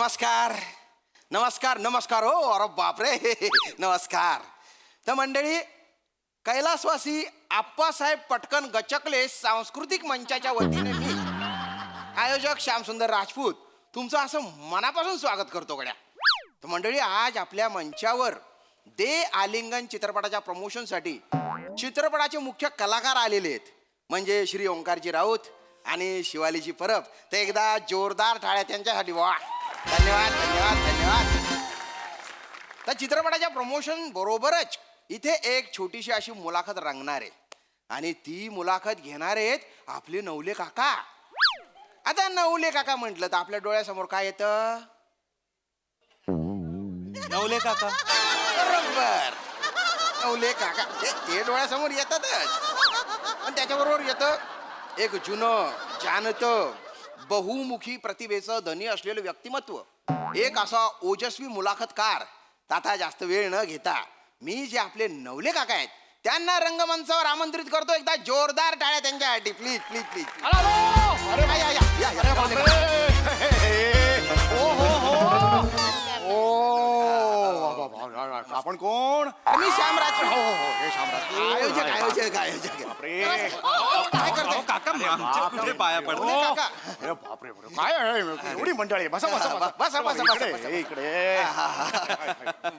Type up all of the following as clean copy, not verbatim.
नमस्कार नमस्कार नमस्कार. हो अरे बापरे नमस्कार. तर मंडळी, कैलासवासी आप्पासाहेब पटकन गचकले सांस्कृतिक मंचाच्या वतीने मी आयोजक श्यामसुंदर राजपूत तुमचं असं मनापासून स्वागत करतो गड्या. तर मंडळी, आज आपल्या मंचावर दे आलिंगन चित्रपटाच्या प्रमोशनसाठी चित्रपटाचे मुख्य कलाकार आलेले आहेत, म्हणजे श्री ओंकारजी राऊत आणि शिवालीजी परब. तर एकदा जोरदार टाळ्या त्यांच्यासाठी. वा, धन्यवाद धन्यवाद धन्यवाद. तर चित्रपटाच्या प्रमोशन बरोबरच इथे एक छोटीशी अशी मुलाखत रंगणार आहे आणि ती मुलाखत घेणार आहेत आपले नवले काका. आता नवले काका म्हटलं तर आपल्या डोळ्यासमोर काय येतं? नवले काका. बरोबर, नवले काका ते डोळ्यासमोर येतातच. पण त्याच्याबरोबर येतं एक जुनं जाणतं बहुमुखी प्रतिभेचं धनी असलेलं व्यक्तिमत्व, एक असा ओजस्वी मुलाखतकार. आता जास्त वेळ न घेता मी जे आपले नवले काका आहेत त्यांना रंगमंचावर आमंत्रित करतो. एकदा जोरदार टाळ्या त्यांच्यासाठी. Please please please. अरे या, या, या, या, आपण कोण? मी श्यामराज. हो हो हो, हे शामराज. आयोजक आयोजक आयोजक. बापरे. काय करताय काका आमच्या कुठे पाया पडतो काका? अरे बापरे बापरे. काय आहे? एवढी मंडळी आहे. बसा बसा बसा बसा, बसा, बसा, इकडे, बसा. इकडे.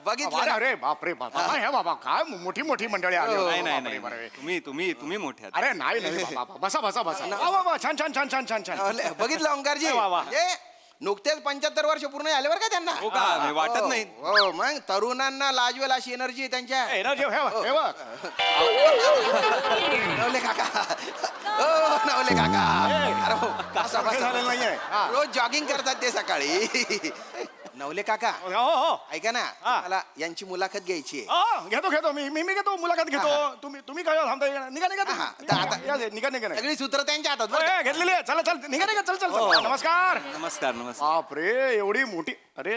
बघितलं ना? अरे बापरे बाबा. हे बाबा काय मोठी मोठी मंडळी आली. हो, बापरे, नाही बापरे. नाही तुम्ही मोठे आहात. अरे नाही नाही बाबा. बसा बसा बसा. वा वा, छान छान छान छान छान छान. बघितलं ओंकारजी? वा, वा. हे नुकतेच 75 वर्ष पूर्ण झाले बरं का त्यांना. हो का? नाही, वाटत हो, नाही. हो, मग तरुणांना लाजवेल अशी एनर्जी आहे त्यांच्या. एनर्जी हे बघ, हे बघ. नवले काका. हो नवले काका. अरे हो, बसा, हे बसा, झालेलं बसा. नाहीये. हा. रोज जॉगिंग करतात ते सकाळी. नवले काका, हो हो. ऐका ना, हा. मला यांची मुलाखत घ्यायची आहे. घेतो घेतो मी घेतो मुलाखत घेतो. तुम्ही काय थांबता? निघा निघा हा, तर आता- या, निघा निघा निघा. सगळी सूत्र त्यांच्या हातात बरं का? घेतलेली आहे. चला चल निघा निघा. चल चल हो. चल. नमस्कार. नमस्कार नमस्कार. बापरे, एवढी मोठी. अरे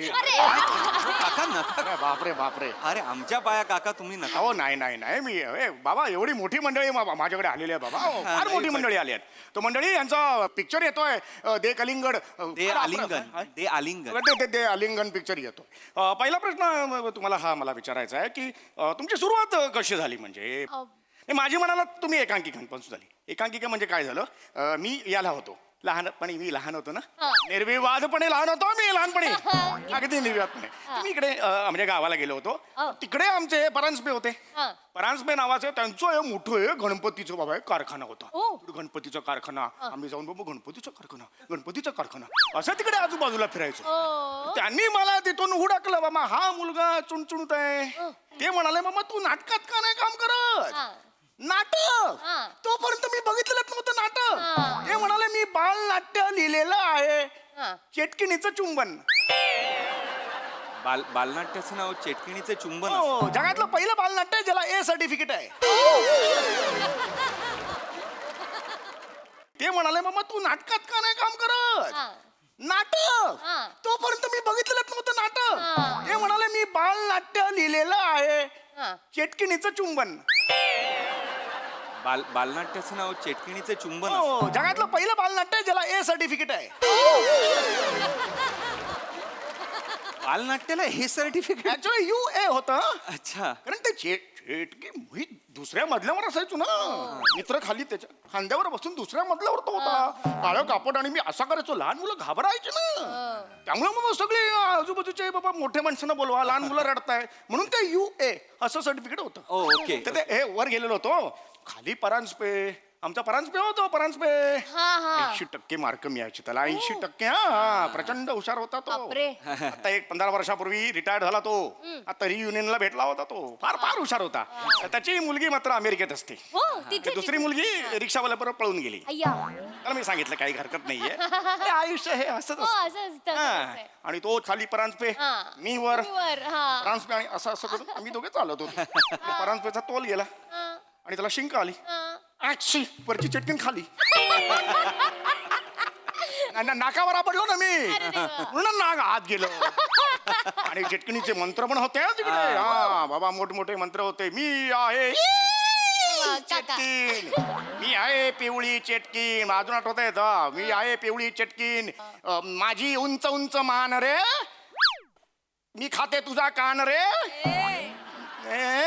काका नका. अरे बापरे बापरे. अरे आमच्या पाया काका तुम्ही नका. हो नाही नाही नाही मी बाबा एवढी मोठी मंडळी माझ्याकडे आलेली आहे बाबा. फार नाही, मोठी पण- मंडळी आली आहेत. तो मंडळी यांचा पिक्चर येतोय दे कलिंगड. दे आलिंगन. दे आलिंगन. ते आलिंगन पिक्चर येतो. पहिला प्रश्न तुम्हाला हा मला विचारायचा आहे की तुमची सुरुवात कशी झाली? म्हणजे माझी म्हणाला तुम्ही एकांकिकांपासून झाली. एकांकिका म्हणजे काय झालं, मी याला होतो लहानपणी. मी लहान होतो ना, निर्विवादपणे लहान होतो मी लहानपणी. अगदी निर्विवादपणे. मी इकडे म्हणजे गावाला गेलो होतो. तिकडे आमचे परांजपे होते. परांजपे नावाचं त्यांचं हे मोठं गणपतीचं बाबा कारखाना होता. गणपतीचा कारखाना. आम्ही जाऊन बाबा गणपतीचा कारखाना असं तिकडे आजूबाजूला फिरायचो. त्यांनी मला तिथून हुडकलं, बाबा हा मुलगा चुणचुणत आहे. ते म्हणाले, मामा तू नाटकात का नाही काम करत? नाटक? तोपर्यंत मी बघितलंच नव्हतं नाटक. ते म्हणाले मी बालनाट्य लिहिलेलं आहे, चेटकिणीचं चुंबन. बालनाट्याचं नाव चेटकिणीचे चुंबन. हो, जगातलं पहिलं बालनाट्य ज्याला ए सर्टिफिकेट आहे. ते म्हणाले, मामा तू नाटकात का नाही काम करत? नाटक? तोपर्यंत मी बघितलंच नव्हतं नाटक. ते म्हणाले मी बालनाट्य लिहिलेलं आहे, चेटकिणीचं चुंबन. बालनाट्याचं नाव चेटकिणीचे चुंबन. हो, जगातलं पहिलं बालनाट्य ज्याला ए सर्टिफिकेट आहे. बालनाट्याला हे सर्टिफिकेट. ऍक्च्युअली UA होतं. अच्छा. कारण ते चेटकी मी दुसऱ्या मजल्यावर असायचो ना. मित्र खाली त्याच्या खांद्यावर बसून दुसऱ्या मजल्यावर तो होता. काळं कापड आणि मी असा करायचो. लहान मुलं घाबरायचे ना. त्यामुळे मग सगळे आजूबाजूचे बाबा मोठ्या माणसांना बोलवा, लहान मुलं रडताय म्हणून ते UA असं सर्टिफिकेट होतं. ओके. तर ते हे वर गेलेलो होतो. खाली परांजपे. आमचा परांजपे होतो. परांजपे 80% मार्क मिळायचे त्याला. 80%. हा, प्रचंड हुशार होता तो. आता एक 15 वर्षापूर्वी रिटायर्ड झाला तो. आता रियुनियनला भेटला होता तो. फार फार हुशार होता. त्याची मुलगी मात्र अमेरिकेत असते. दुसरी मुलगी रिक्षावाल्याबरोबर पळून गेली. त्याला मी सांगितलं काही हरकत नाहीये. हे आयुष्य हे असंच असतं. आणि तो खाली परांजपे, मी वर. परांजपे आणि असं असं करून आम्ही दोघे चालत होतो. परांजपेचा तोल गेला आणि त्याला शिंक आली. वरची चटकीन खाली. नाकावर आपडलो ना मी. म्हणून नाक आत गेलो. आणि चटकणीचे मंत्र पण होते तिकडे. हा बाबा, मोठमोठे मंत्र होते. मी आहे काका. चेटकीन मी आहे पिवळी चेटकीन अजून आठवत आहे मी आहे पिवळी चेटकीन माझी उंच उंच मान रे मी खाते तुझा कान रे ए? ए?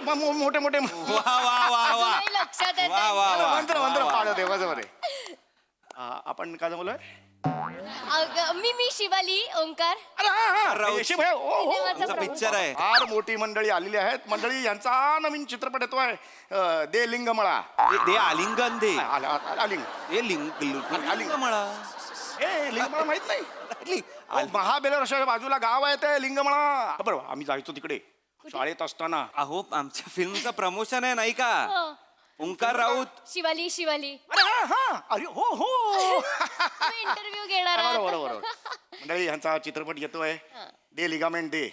मोठे मोठे वा वा वा वा अजूनही लक्षात येत वा वा वा मंत्र मंत्र वा, वा. पाळत आहे बरोबर आहे आपण काय बोललोय मी शिवाली ओंकार. अरे हा हा राऊत. रेशीम आहे. ओ, हो. सिनेमाचा आमचा पिक्चर आहे फार मोठी मंडळी आलेली आहेत मंडळी यांचा नवीन चित्रपट येतोय दे लिंगमळा दे आलिंगन दे लिंग हे लिंग म्हणा ए लिंगमळा माहित नाही महाबेलरच्या बाजूला गाव आहे ते लिंगमळा बरोबर आम्ही जायचो तिकडे शाळेत असताना अहो आमच्या फिल्मचं प्रमोशन आहे नाही का ओंकार राऊत शिवाली शिवाली अरे हा हा अरे हो हो इंटरव्ह्यू घेणार आहात. बरोबर बरोबर मंडळी यांचा चित्रपट येतोय दे लिगामेंट दे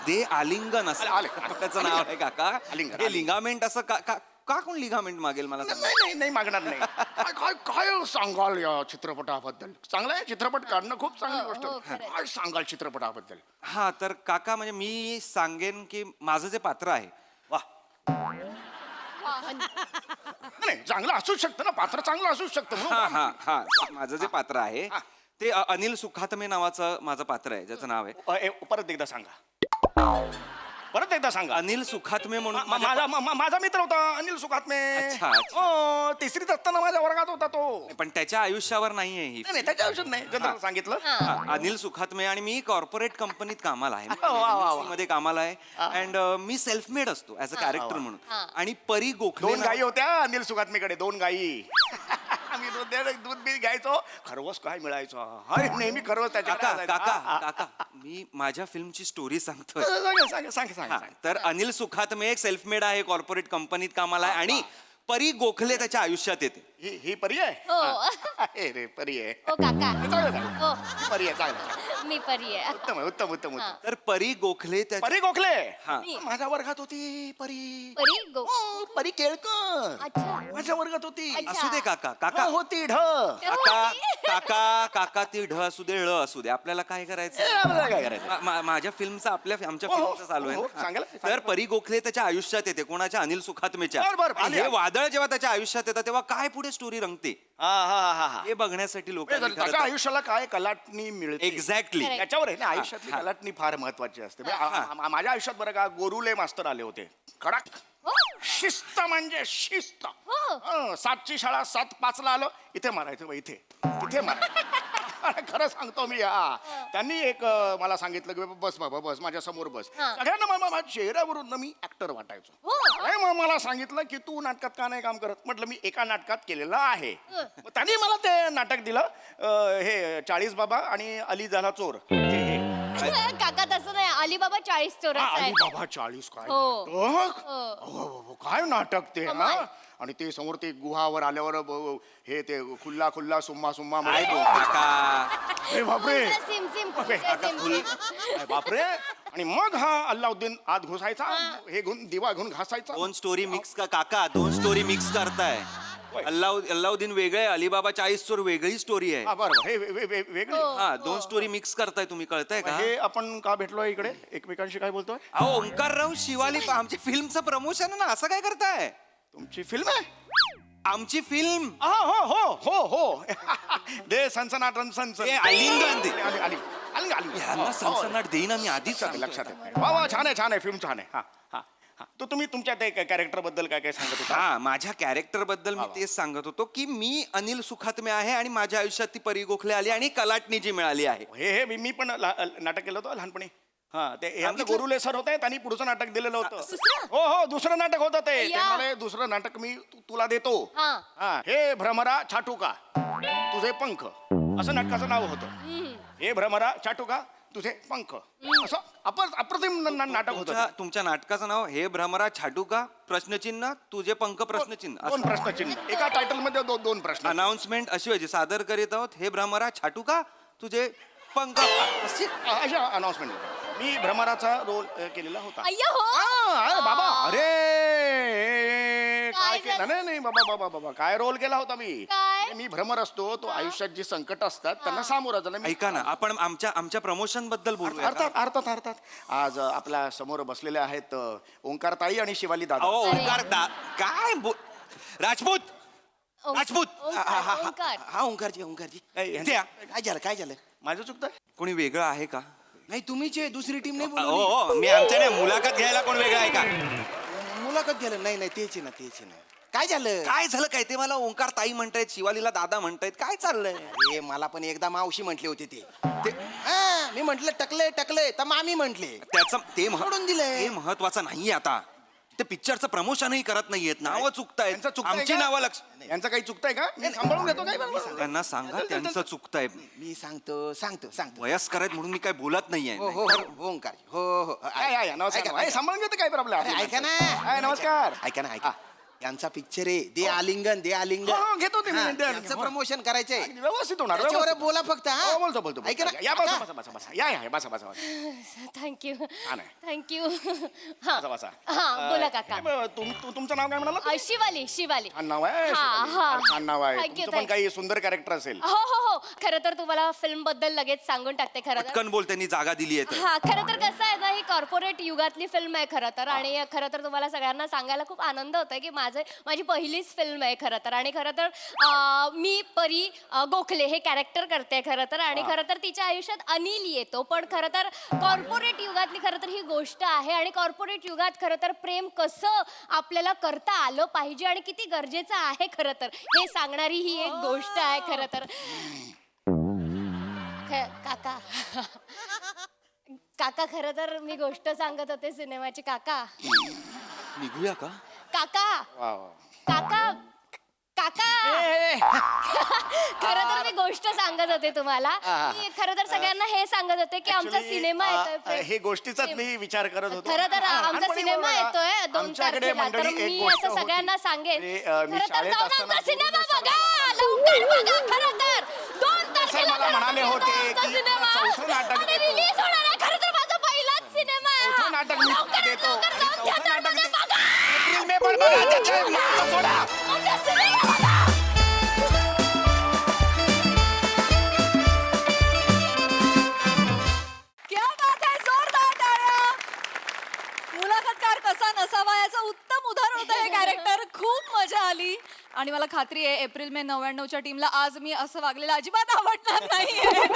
दे आलिंगन असं आले. त्याचं नाव आहे काका आलिंगन, हे लिगामेंट असं का का का कोण लिगामेंट मागेल मला सांगा नाही नाही नाही मागणार नाही काय काय काय सांगाल या चित्रपटाबद्दल चांगला आहे चित्रपट काढणं खूप चांगली गोष्ट हो, आहे. खरंय. काय सांगाल चित्रपटाबद्दल हा तर काका म्हणजे मी सांगेन की माझं जे पात्र आहे वा नाही चांगलं असूच शकतं ना पात्र चांगलं असूच शकतं म्हणून हा हा हा माझं जे पात्र आहे ते अनिल सुखातमे नावाचं माझं पात्र आहे ज्याचं नाव आहे परत एकदा सांगा परत एकदा सांगा अनिल सुखातमे म्हणून माझा मित्र होता अनिल सुखात्मे अच्छा, अच्छा. हो तिसरीत असताना माझ्या वर्गात होता तो पण त्याच्या आयुष्यावर नाहीये ही नाही त्याच्या आयुष्यात नाही जनरल सांगितलं हा, अनिल सुखातमे आणि मी कॉर्पोरेट कंपनीत कामाला आहे वा, वा, वा. MNC मध्ये कामाला आहे अँड मी सेल्फ मेड असतो ऍज अ कॅरेक्टर म्हणून हा. आणि परी गोखले दोन गायी होत्या अनिल सुखात्मेकडे दोन गायी आम्ही दूध बी घ्यायचो खरवस काय मिळायचं अरे नेहमी खरवस काका त्याच्याकडे काका असायचं. काका मी माझ्या फिल्मची स्टोरी सांगतोय सांग हा, तर अनिल सुखातमे एक सेल्फ मेड आहे कॉर्पोरेट कंपनीत कामाला आहे आणि परी गोखले त्याच्या आयुष्यात येते ही परी आहे हो रे परी आहे हो काका चांगलं झालं. हो परी आहे चांगलं मी परी आहे. उत्तम आहे उत्तम उत्तम हा. उत्तम तर परी गोखले त्याच्या परी गोखले हा. माझ्या वर्गात होती परी परी गो ओ, परी केळकर अच्छा माझ्या वर्गात होती अच्छा. असू दे काका काका हो, होती ढ काका काका काका ती ढ असू दे ळ असू दे आपल्याला काय करायचं आपल्याला काय करायचं माझ्या फिल्मचं आमच्या हो, हो, फिल्मचं चालू आहे हो, ना. सांगाल, तर सांगाल. परी गोखले त्याच्या आयुष्यात येते कोणाच्या अनिल सुखात्मेच्या बरं, बरं, आणि आली, हे आली. वादळ जेव्हा त्याच्या आयुष्यात येतं तेव्हा काय पुढे स्टोरी रंगते हा हा हा हा हे बघण्यासाठी लोक त्याच्या आयुष्याला काय कलाटणी मिळते एक्झॅक्टली Correct. त्याच्यावर आहे ना आयुष्यातली कलाटणी फार महत्वाची असते म्हणजे माझ्या आयुष्यात बरं का गोरुले मास्तर आले होते कडक हो शिस्त म्हणजे शिस्त हो. 7ची शाळा 7:05 आलो इथे मारायचं बा, इथे मारायचं खरं सांगतो मी हा त्यांनी एक मला सांगितलं की बस बाबा बस माझ्या समोर बस हा. सगळ्यांना माझ्या चेहऱ्यावरून ना मी ऍक्टर वाटायचो हो आणि मग मला सांगितलं की तू नाटकात का नाही काम करत म्हटलं मी एका नाटकात केलेलं आहे मग त्यांनी मला ते नाटक दिलं हे 40 बाबा आणि अली झाला चोर काका तसं नाही अलिबाबा 40 चोरस आहे. अली बाबा 40 काय हो. नाटक? हो. अहो, काय नाटक ते हा कमाल. आणि ते समोर ते गुहावर आल्यावर हे ते खुल्ला खुल्ला सुम्मा सुम्मा काय म्हणायचो. गो काका अरे बापरे सिम सिम बापरे. अरे बापरे आणि मग हा अल्लाउद्दीन आत घुसायचा हे घेऊन दिवा घेऊन घासायचा दोन स्टोरी मिक्स का काका दोन स्टोरी मिक्स करताय अल्लाउद्दीन वेगळे अलिबाबा 40 चोर वेगळी स्टोरी आहे हा बरं हे वेगळे हो. हा दोन स्टोरी मिक्स करताय तुम्ही कळताय का हे आपण का भेटलोय इकडे एकमेकांशी काय बोलतोय अहो ओंकारराव शिवाली आमची फिल्मचं प्रमोशन ना असं काय करताय तुमची फिल्म आहे आमची फिल्म हो हो हो हो दे सनसनाट सनसन ए, आलिंगन दे. आली आली आली आली यांना हो, सनसनाट देईन आम्ही आधीच लक्षात सांगतोय. येत वा वा छान आहे फिल्म छान आहे हा हा हा तो तुम्ही तुमच्या ते कॅरेक्टर बद्दल काय काय सांगत होता हा माझ्या कॅरेक्टर बद्दल मी तेच सांगत होतो की मी अनिल सुखात्मे आहे आणि माझ्या आयुष्यात ती परी गोखले आली आणि कलाटणी जी मिळाली आहे हे मी पण नाटक केलं होतं लहानपणी हा ते हे आमचे सांगितलं? गोरुले सर होते त्यांनी पुढचं नाटक दिलेलं होतं दुसरं? हो हो दुसरं नाटक होतं ते अय्या. म्हणाले दुसरं नाटक मी तुला देतो हा. हा हे भ्रमरा छाटू का तुझे पंख असं नाटकाचं नाव होतं हे भ्रमरा छाटू का तुझे पंख असं अप्रतिम नाटक होतं तुमच्या नाटकाचं नाव हे भ्रमरा छाटू का प्रश्नचिन्ह तुझे पंख प्रश्नचिन्ह दोन प्रश्नचिन्ह एका टायटल मध्ये दोन प्रश्न अनाउन्समेंट अशी व्हायची सादर करीत आहोत हे भ्रमरा छाटू का तुझे पंख अशी अशा अनाउन्समेंट मी भ्रमराचा रोल केलेला होता अय्या हो अरे बाबा अरे काय केलं नाही नाही बाबा बाबा बाबा काय रोल केला होता मी काय? मी भ्रमर असतो तो आयुष्यात जी संकट असतात त्यांना सामोरा जाणं मी ऐका ना आपण आमच्या प्रमोशन बद्दल बोलूया का? अर्थात अर्थात अर्थात आज आपल्या समोर बसलेले आहेत ओंकार ताई आणि शिवाली दादा अहो ओंकार काय राजपूत राजपूत ओंकार हा ओंकारजी ओंकारजी त्या. काय झालं माझं चुकतंय कोणी वेगळं आहे का नाही तुम्हीच आहे, दुसरी टीम नाही हो बोलवली. हो, मी आमच्या नाही मुलाखत घ्यायला कोण वेगळं आहे का मुलाखत गेलं नाही नाही तेच आहे ना काय झालं काय झालं काय ते मला ओंकार ताई म्हणतायत शिवालीला दादा म्हणतायत काय चाललंय अरे मला पण एकदा मावशी म्हटले होते ते हा, मी म्हंटल टकले तर मामी म्हंटले त्याचं ते सोडून दिलंय. हे महत्वाचं नाहीये आता ते पिक्चरचं प्रमोशनही करत नाहीयेत नावं चुकतायत यांचं चुकतंय आमची का? नावं लक्ष यांचं काही चुकतंय का मी सांभाळून घेतो काय बरोबर त्यांना सांगा त्यांचं चुकतंय मी सांगतो वयस्कर आहेत म्हणून मी काय बोलत नाहीये हो हो हो ओंकार हो हो नमस्कार ऐका, ऐका. सांभाळून घेतो काय प्रॉब्लेम अरे, ऐका ना. नमस्कार ऐका ना ऐका यांचा पिक्चर आहे दे आलिंगन हो, घेतो ते मी. हा, द्या. यांचं हो. प्रमोशन करायचंय अगदी व्यवस्थित होणार त्याच्यावर व्यवस्थित. बोला फक्त हा. हो, बोलतो ऐका ना या बसा काका. बसा बसा बसा या बसा बसा थँक्यू हा, नाही. थँक्यू हा बसा बसा हा बोला काका तुमचं नाव काय म्हणाला शिवाली शिवाली छान नाव आहे हा, शिवाली. हा. फार छान नाव आहे Thank you, तुमचं पण thank you. काही सुंदर कॅरेक्टर असेल हो हो हो खरं तर तुम्हाला फिल्म बद्दल लगेच सांगून टाकते खरं तर पटकन बोल त्यांनी जागा दिली आहे हा खरं तर कसं आहे ना ही कॉर्पोरेट युगातली फिल्म आहे खरं तर आणि खरं तर तुम्हाला सगळ्यांना सांगायला खूप आनंद होतोय की माझी पहिलीच फिल्म आहे खरं तर आणि खरं तर मी परी गोखले हे कॅरेक्टर करते खरं तर आणि खरं तर तिच्या आयुष्यात अनिल येतो पण खरं तर कॉर्पोरेट युगातली खरं तर ही गोष्ट आहे आणि कॉर्पोरेट युगात खरं तर प्रेम कसं आपल्याला करता आलं पाहिजे आणि किती गरजेचं आहे खरं तर हे सांगणारी ही एक गोष्ट आहे खरं तर काका काका खरं तर मी गोष्ट सांगत होते सिनेमाची काका निघूया का काका वा वा काका काका खरं तर मी गोष्ट सांगत होते तुम्हाला मी खरं तर सगळ्यांना हे सांगत होते की आमचा Actually, सिनेमा येतोय हे गोष्टीचाच मी विचार करत होतो खरं तर आमचा लहानपणी सिनेमा बघा, येतोय 2 आमच्याकडे तारखेला तर मंडळी एक मी गोष्ट असं सगळ्यांना होती. सांगेन मी खरं तर शाळेत जाऊन असताना आमचा सिनेमा पूर्ण बघा लवकर बघा खरं तर 2 तारखेला मला खरं तर म्हणाले येतो होते आमचा की सिनेमा. चौथं नाटक आणि देतो. release होणार आहे. खरं तर माझा पहिलाच सिनेमा आहे चौथं हा. नाटक मी लवकरात देतो. लवकर जाऊन चौथं theaterमध्ये नाटक बघा. एप्रिल मे पण बघा त्याच्या मागचं सोडा आमचा सिनेमा बघा. क्या बात है जोरदार टाळ्या मुलाखतकार कसा नसावा याचं उत्तम उदाहरण होतं हे कॅरेक्टर खूप मजा आली आणि मला खात्री आहे एप्रिल मे 99च्या टीमला आज मी असं वागलेलं अजिबात आवडणार नाहीये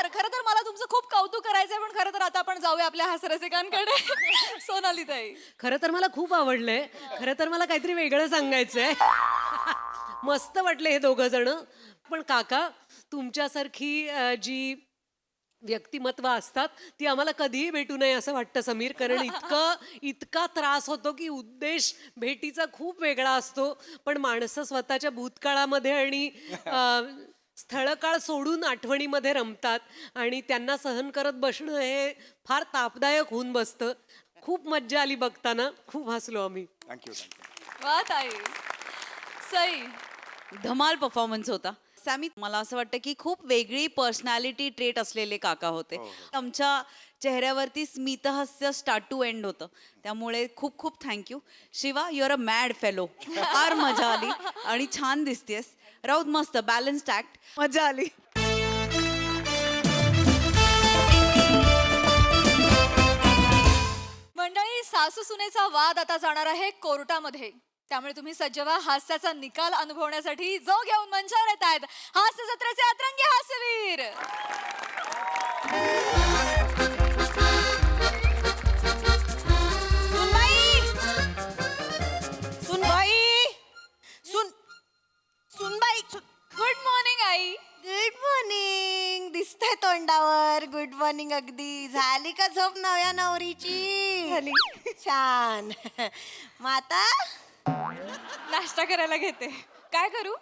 खरं तर मला तुमचं खूप कौतुक करायचंय पण खरं तर आता आपण जाऊया आपल्या हास्यरसिकांकडे सोनाली ताई खरं तर मला खूप आवडलंय खरं तर मला काहीतरी वेगळं सांगायचंय मस्त वाटले हे दोघं जण पण काका तुमच्यासारखी जी व्यक्तिमत्व असतात ती आम्हाला कधीही भेटू नये असं वाटतं समीर कारण इतका त्रास होतो की उद्देश भेटीचा खूप वेगळा असतो पण माणसं स्वतःच्या भूतकाळामध्ये आणि स्थळकाळ सोडून आठवणीमध्ये रमतात आणि त्यांना सहन करत बसणं हे फार तापदायक होऊन बसतं खूप मज्जा आली बघताना खूप हसलो आम्ही थँक्यू वा ताई सई धमाल परफॉर्मन्स होता सॅमी मला असं वाटतं की खूप वेगळी पर्सनॅलिटी ट्रेट असलेले काका होते आमच्या चेहऱ्यावरती स्मितहास्य स्टार्ट टू एंड होतं त्यामुळे खूप खूप thank you Shiva your a mad fellow फार मजा आली आणि छान दिसतेस राऊत मस्त बॅलन्स्ड ऍक्ट मजा आली मंडळी सासू सुनेचा वाद आता जाणार आहे कोर्टामध्ये त्यामुळे तुम्ही सज्ज व्हा हास्याचा निकाल अनुभवण्यासाठी जो घेऊन मंचावर येत आहेत हास्य जत्रेचे अतरंगी हास्यवीर सुनबाई good morning I good morning दिसतंय तोंडावर गुड मॉर्निंग अगदी झाली का झोप नव्या नवरीची झाली छान माता नाश्ता करायला घेते काय करू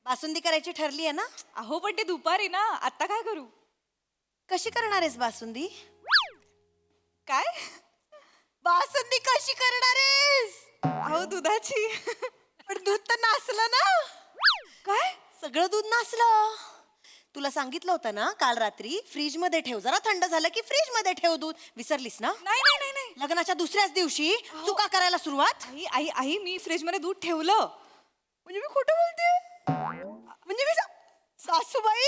बासुंदी करायची ठरली आहे ना अहो पण ते दुपारी ना आता काय करू कशी करणार आहेस बासुंदी काय बासुंदी कशी करणार आहेस अहो दुधाची पण दूध तर नासलं ना काय सगळं दूध नासलं तुला सांगितलं होतं ना काल रात्री फ्रीज मध्ये ठेव जरा थंड झालं की फ्रीज मध्ये ठेव दूध विसरलीस ना नाही नाही नाही नाही लग्नाच्या दुसऱ्याच दिवशी चुका करायला सुरुवात. आई आई आई मी फ्रीज मध्ये दूध ठेवलं. म्हणजे मी खोटं बोलते. म्हणजे मी सासूबाई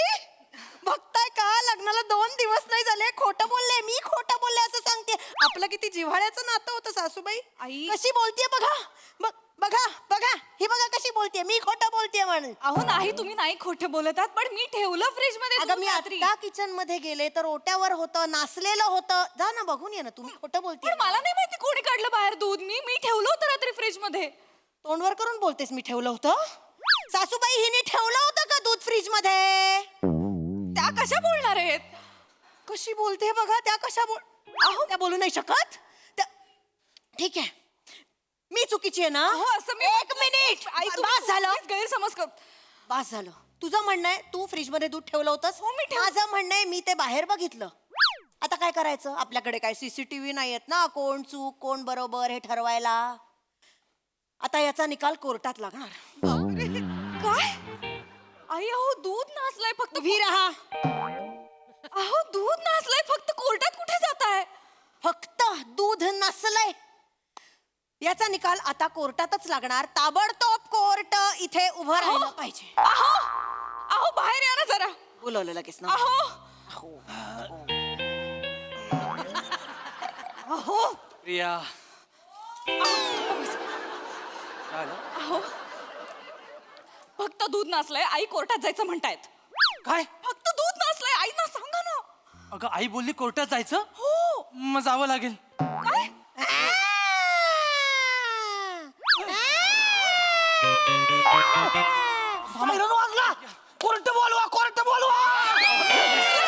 बघताय का, लग्नाला 2 दिवस नाही झाले, खोटं बोलले, मी खोटं बोलले असं सांगते. आपलं किती जिव्हाळ्याचं नातं होतं सासूबाई. आई कशी बोलतेय बघा, बघा बघा, ही बघा कशी बोलतेय, मी खोटं बोलतेय म्हणून. अहो नाही, तुम्ही नाही खोटं बोलत आहात, पण मी ठेवलं फ्रीज मध्ये अगं दूध मी रात्री. आता किचन मध्ये गेले तर ओट्यावर होतं, नासलेलं होतं. जा ना बघून ये ना, तुम्ही खोटं बोलतेय. पण मला नाही माहिती कोणी काढलं बाहेर दूध. मी ठेवलं होतं रात्री फ्रीज मध्ये. तोंडवर करून बोलतेस मी ठेवलं होतं. सासूबाई हिने ठेवलं होतं का दूध फ्रीज मध्ये? त्या कशा बोलणार आहेत? कशी बोलते बघा, त्या कशा अहो त्या बोलू नाही शकत. ठीक आहे, मी चुकीची आहे ना? अहो, असं मी एक मिनिट, आई बास झालं, गैरसमज कर. बास झालं. तुझं म्हणणं आहे तू फ्रीज मध्ये दूध ठेवलं होतंस. हो, मी माझं म्हणणं आहे मी ते बाहेर बघितलं. आता काय करायचं? आपल्याकडे काय सीसीटीव्ही नाही आहेत ना, कोण चूक कोण बरोबर हे ठरवायला. आता याचा निकाल कोर्टात लागणार. काय? आई अहो दूध नासलंय फक्त. उभी राहा. अहो दूध नासलंय फक्त, कोर्टात कुठे जाताय? फक्त दूध नसलंय याचा निकाल आता कोर्टातच लागणार. ताबडतोब कोर्ट इथे उभं राहिलं पाहिजे. अहो अहो बाहेर या ना जरा. बोलवलं लगेच ना. अहो अहो प्रिया अहो फक्त दूध नासलंय, आई कोर्टात जायचं म्हणतायत. काय फक्त दूध नासलंय, आई ना सांगा ना. अगं आई बोलली कोर्टात जायचं हो. मग जावं लागेल. काय? सायरन वाजला. कोर्ट बोलवा, कोर्ट बोलवा.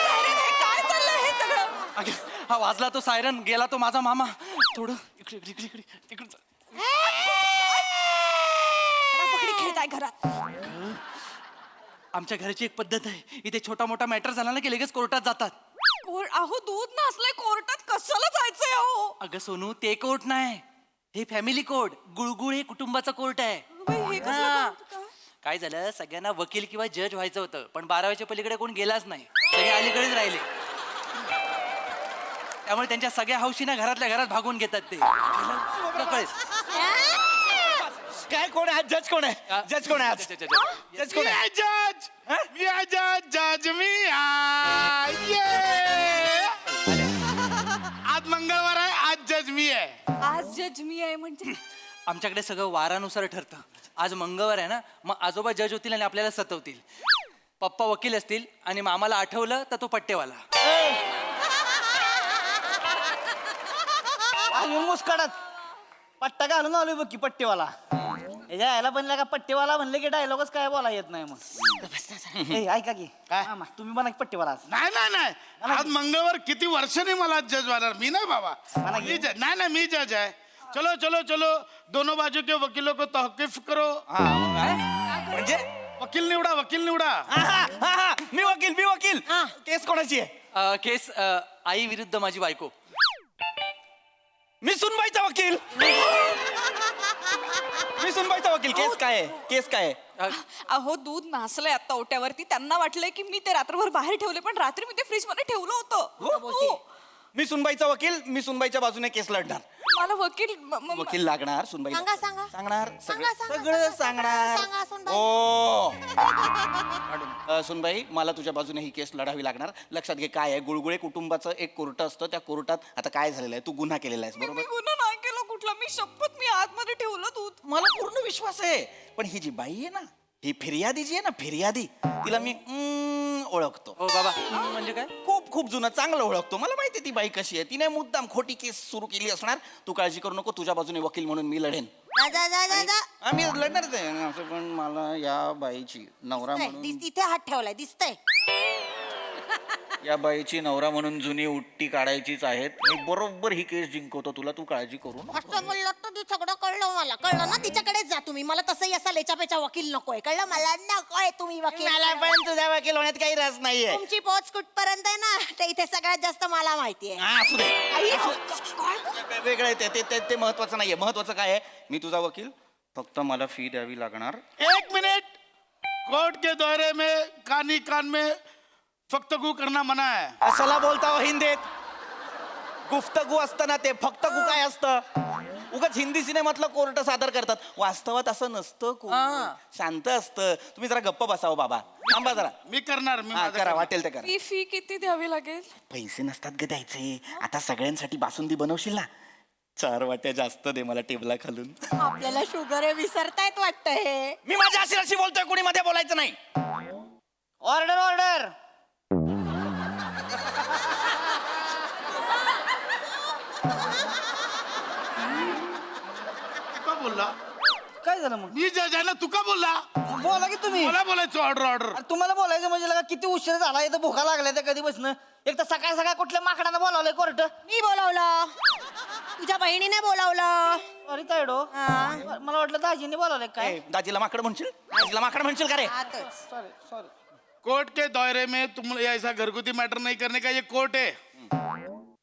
सायरन, हे काय चाललंय हे सगळं? अगं, हा वाजला तो सायरन, गेला तो माझा मामा. थोडं इकडे इकडे इकडे इकडे इकडे जा. पकडी खेळताय घरात. आमच्या घराची एक पद्धत आहे, इथे छोटा मोठा मॅटर झाला ना की लगेच कोर्टात जातात. अहो दूध नासलंय, कोर्टात कशाला जायचंय? अहो अगं सोनू, ते कोर्ट नाही, हे फॅमिली कोर्ट. गुळगुळ हे कुटुंबाचा कोर्ट आहे. हे कसलं हा. कोर्ट? काय? काय झालं, सगळ्यांना वकील किंवा जज व्हायचं होतं, पण 12व्याच्या पलीकडे कोण गेलाच नाही, सगळे अलीकडेच राहिले. त्यामुळे त्यांच्या सगळ्या हौशीना घरातल्या घरात भागवून घेतात ते. कळलं? काय कोण आहे जज? कोण आहे जज? कोण आहे आज? जज कोण आहे? जज मी आहे, जज जज मी आहे. आज मंगळवार आहे, आज जज मी आहे. आज जज मी आहे म्हणजे? आमच्याकडे सगळं वारानुसार ठरतं. आज मंगळवार आहे ना, मग आजोबा जज होतील आणि आपल्याला सतवतील. पप्पा वकील असतील आणि मामाला आठवलं तर तो पट्टेवाला. मुस्काडात पट्टा घालून आलोय बघ की पट्टेवाला. यायला बनला का पट्टेवाला म्हणले की डायलॉगच काय बोला येत नाही मग. ए, ऐका की मामा, तुम्ही म्हणा की पट्टेवाला आज. नाही नाही नाही, आज मंगळवार किती वर्षांनी मला जज बनणार. मी नाही बाबा, मी जज नाही नाही, मी जज आहे. चलो चलो चलो, दोनों बाजू के वकीलों को तहकीफ करो. म्हणजे वकील निवडा, वकील निवडा. मी वकील. केस कोणाची आहे? केस आई विरुद्ध माझी बायको. मी सुनबाईचा वकील. केस काय आहे? केस काय आहे? अहो दूध नासलंय आता ओट्यावरती. त्यांना वाटलंय की मी ते रात्रभर बाहेर ठेवले, पण रात्री मी ते फ्रीज मध्ये ठेवलं होतं. हो. मी सुनबाईचा वकील, मी सुनबाईच्या बाजूने केस लढणार. मला वकील वकील लागणार सुनबाई. सांगा, सांगा. सांगणार सांगा, सांगा, सगळं सांगा, सांगणार. सुनबाई. हो सुनबाई, मला तुझ्या बाजूने ही केस लढावी लागणार. लक्षात घे, काय आहे, गुळगुळे कुटुंबाचं एक कोर्ट असतं. त्या कोर्टात आता काय झालेलं आहे, तू गुन्हा केलेला आहेस मी बरोबर. गुन्हा नाही केला कुठला. मी शपथ, मी आतमध्ये ठेवलं दूध. मला पूर्ण विश्वास आहे. पण ही जी बाई आहे ना, ही फिर्यादी जी आहे ना, फिर्यादी, तिला मी ओळखतो. हो बाबा, म्हणजे काय? खूप जुनं चांगलं ओळखतो. मला माहिती आहे ती बाई कशी आहे. तिने मुद्दाम खोटी केस सुरू केली असणार. तू काळजी करू नको, तुझ्या बाजूने वकील म्हणून मी लढेन. जा. आम्ही लढणारच आहे असं, पण मला या बाईची नवरा म्हणून, तिथे हात ठेवलाय, दिसतंय. या बाईची नवरा म्हणून जुनी उट्टी काढायचीच आहेत. मी बरोबर ही केस जिंकवतो तुला, तू काळजी करू नको. असं बोललं तर ते सगळं कळलं मला. कळलं ना, तिच्याकडेच जा तुम्ही. मला तसंही असा लेचापेचा वकील नकोय. कळलं मला, नकोय तुम्ही वकील. मला पण तुझ्या वकील होण्यात काही रस नाहीये. तुमची पोच कुठपर्यंत आहे ना, ते इथे सगळ्यात जास्त मला माहितीये. हा, असू दे. वेगळं आहे ते महत्वाचं नाहीये. महत्वाचं काय आहे, मी तुझा वकील, फक्त मला फी द्यावी लागणार. एक मिनट, कोर्ट के दौरे में कान में फक्त गु करना मना है. असला बोलता हो हिंदीत. गुफ्तगू असतं ना ते, फक्त गु काय असतं उगाच हिंदी सिनेमातलं कोर्ट सादर करतात. वास्तवात असं नसतं कोर्ट. शांत असतं. तुम्ही जरा गप्प बसावं बाबा. थांबा जरा. मी करणार हा, करा वाटेल ते करा. ही फी किती द्यावी लागेल? पैसे नसतात ग द्यायचे. आता सगळ्यांसाठी बासुंदी बनवशील ना, 4 वाट्या जास्त दे मला टेबला खालून. आपल्याला शुगर विसरतायत वाटतं हे. मी माझ्या आशिराशी बोलतोय, कोणी मध्ये बोलायचं नाही. Order order. का बोलला? काय झालं मग? मी जज आहे ना, तू का बोलला? बोला की तुम्ही. मला बोलायचं ऑर्डर ऑर्डर. अरे तुम्हाला बोलायचं म्हणजे लगा किती उशीर झाला, इथं भुका लागल्या तर कधी बसणं. एक तर सकाळ सकाळ कुठल्या माकडानं बोलावलंय कोर्ट. मी बोलावलं, तुझ्या बहिणीने बोलावलं. अरे तायडो, हा. मला वाटलं दाजीने बोलावलंय काय. दाजीला माकड म्हणशील? दाजीला माकड म्हणशील का रे? आतच. सॉरी. कोर्ट के दायरे में तुम ऐसा घरगुती मैटर नहीं करने का, ये कोर्ट है.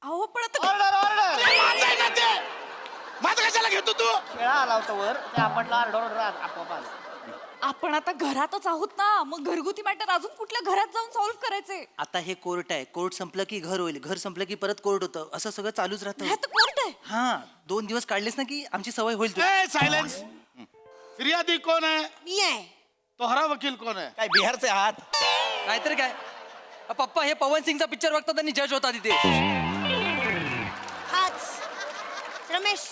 अहो पण आता ऑर्डर ऑर्डर. माझं आहे ना ते. माझं कशाला घेतो तू? खेळा आला होता वर, त्या आपटला ऑर्डर ऑर्डर आपोआप आला. आपण आता घरातच आहोत ना, मग घरगुती मॅटर अजून कुठल्या घरात जाऊन सॉल्व्ह करायचे? आता हे कोर्ट आहे. कोर्ट संपलं की घर होईल, घर संपलं की परत कोर्ट होतं. असं सगळं चालूच राहतं. हे तर कोर्ट आहे. हा 2 दिवस काढलेस ना की आमची सवय होईल तुला. ए सायलेंस. फिर्यादी कौन है? मी आहे. तोहरा वकील कौन है? काय बिहारचे आहात? नाहीतर काय. पप्पा हे पवन सिंगचा पिक्चर बघतात आणि जज होता तिथे. हाच रमेश,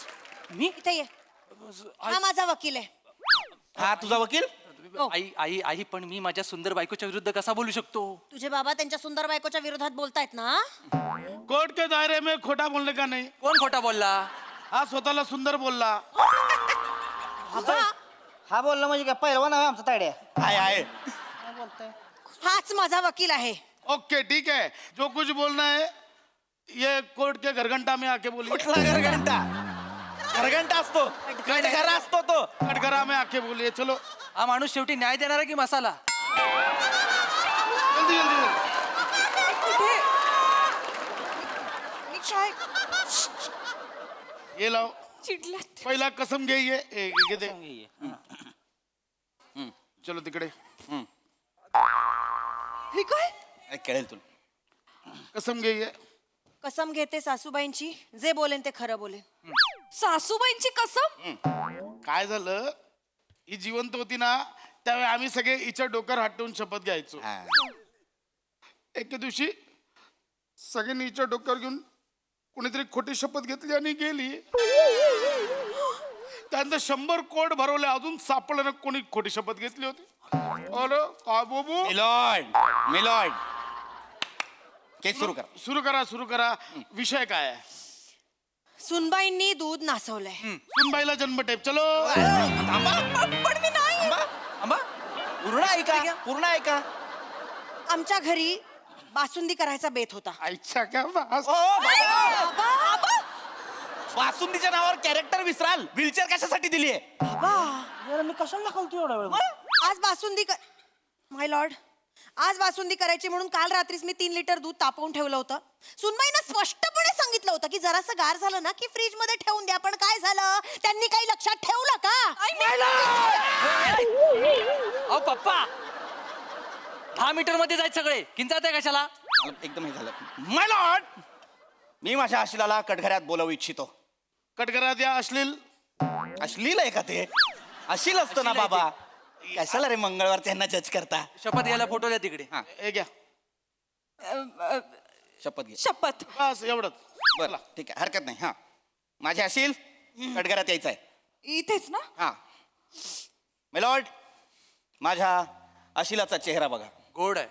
मी इथे ये. हा माझा वकील आहे. हा तुझा वकील? आई आई आई पण मी माझ्या सुंदर बायकोच्या विरुद्ध कसा बोलू शकतो? तुझे बाबा त्यांच्या सुंदर बायकोच्या विरोधात बोलतायत ना. कोर्ट के दायरे में खोटा बोलने का नहीं. कोण खोटा बोलला? हा स्वतःला सुंदर बोलला. बाबा, हा बोलला म्हणजे काय पहिलवान आहे आमचा तायड्या? आहे. हाच माझा वकील आहे. ओके ठीक है, जो कुछ बोलना है ये कोर्ट के घरघंटा में आके बोलिए. कुठला घरघंटा? घरघंटा असतो, कटघरा असतो तो. कटघरा में आके बोलिए. चलो हा माणूस शेवटी न्याय देणारा की मसाला? जल्दी जल्दी. कुठे? मी काय ये लाओ. चिडल्यात? पहिला कसम घे. ये दे. चलो तिकडे. हे काय? कळेल तुला. कसम घे. ये कसम घेते सासूबाईंची, जे बोलेन ते खरं बोलेन. सासूबाईंची कसम? काय झालं, ही जिवंत होती ना त्यावेळी आम्ही सगळे हिच्या डोक्यावर हात ठेवून शपथ घ्यायचो. एके दिवशी सगळ्यांनी हिच्या डोक्यावर घेऊन कोणीतरी खोटी शपथ घेतली आणि गेली. त्यानंतर 100 कोट भरवले, अजून सापडलं ना कोणी खोटी शपथ घेतली होती. अरे काय बाबू. मिलॉर्ड केस सुरू करा. सुरू करा. विषय काय आहे? सुनबाईंनी दूध नासवलंय. सुनबाईला जन्मटेप. चलो. पण मी नाही. आंबा पूर्ण ऐका. आमच्या घरी बासुंदी करायचा बेत होता. आईच्या का बास. वासुंदीच्या नावावर कॅरेक्टर विसराल. व्हीलचेअर कशासाठी दिली आहे? बाबा, मी कशाला दाखवतो एवढा वेळ? आज बासुंदी माय लॉर्ड, आज बासुंदी करायची म्हणून काल रात्रीच मी 3 लिटर दूध तापवून ठेवलं होतं. सुनबाईनं स्पष्टपणे सांगितलं होतं की जरासं गार झालं ना की फ्रीज मध्ये ठेवून द्या. पण काय झालं, त्यांनी काही लक्षात ठेवलं का? अहो पप्पा 10 मीटर मध्ये जायचं सगळे. किंचाळत आहे कशाला? एकदम हे झालं. माय लॉर्ड, मी माझ्या आशिलाला कटघऱ्यात बोलवू इच्छितो. कटकरात या अश्लील. अश्लील आहे का ते? अश्लील असतं ना बाबा. कशाला रे मंगळवार त्यांना जज करता? शपथ घ्यायला फोटो द्या तिकडे. हा, हे घ्या. शपथ घे. शपथ. बस एवढंच. बरं ठीक आहे, हरकत नाही. हा, माझ्या अशील कटघऱ्यात यायचं आहे. इथेच ना? हा. मिलॉर्ड, माझ्या अशिलाचा चेहरा बघा. गोड आहे.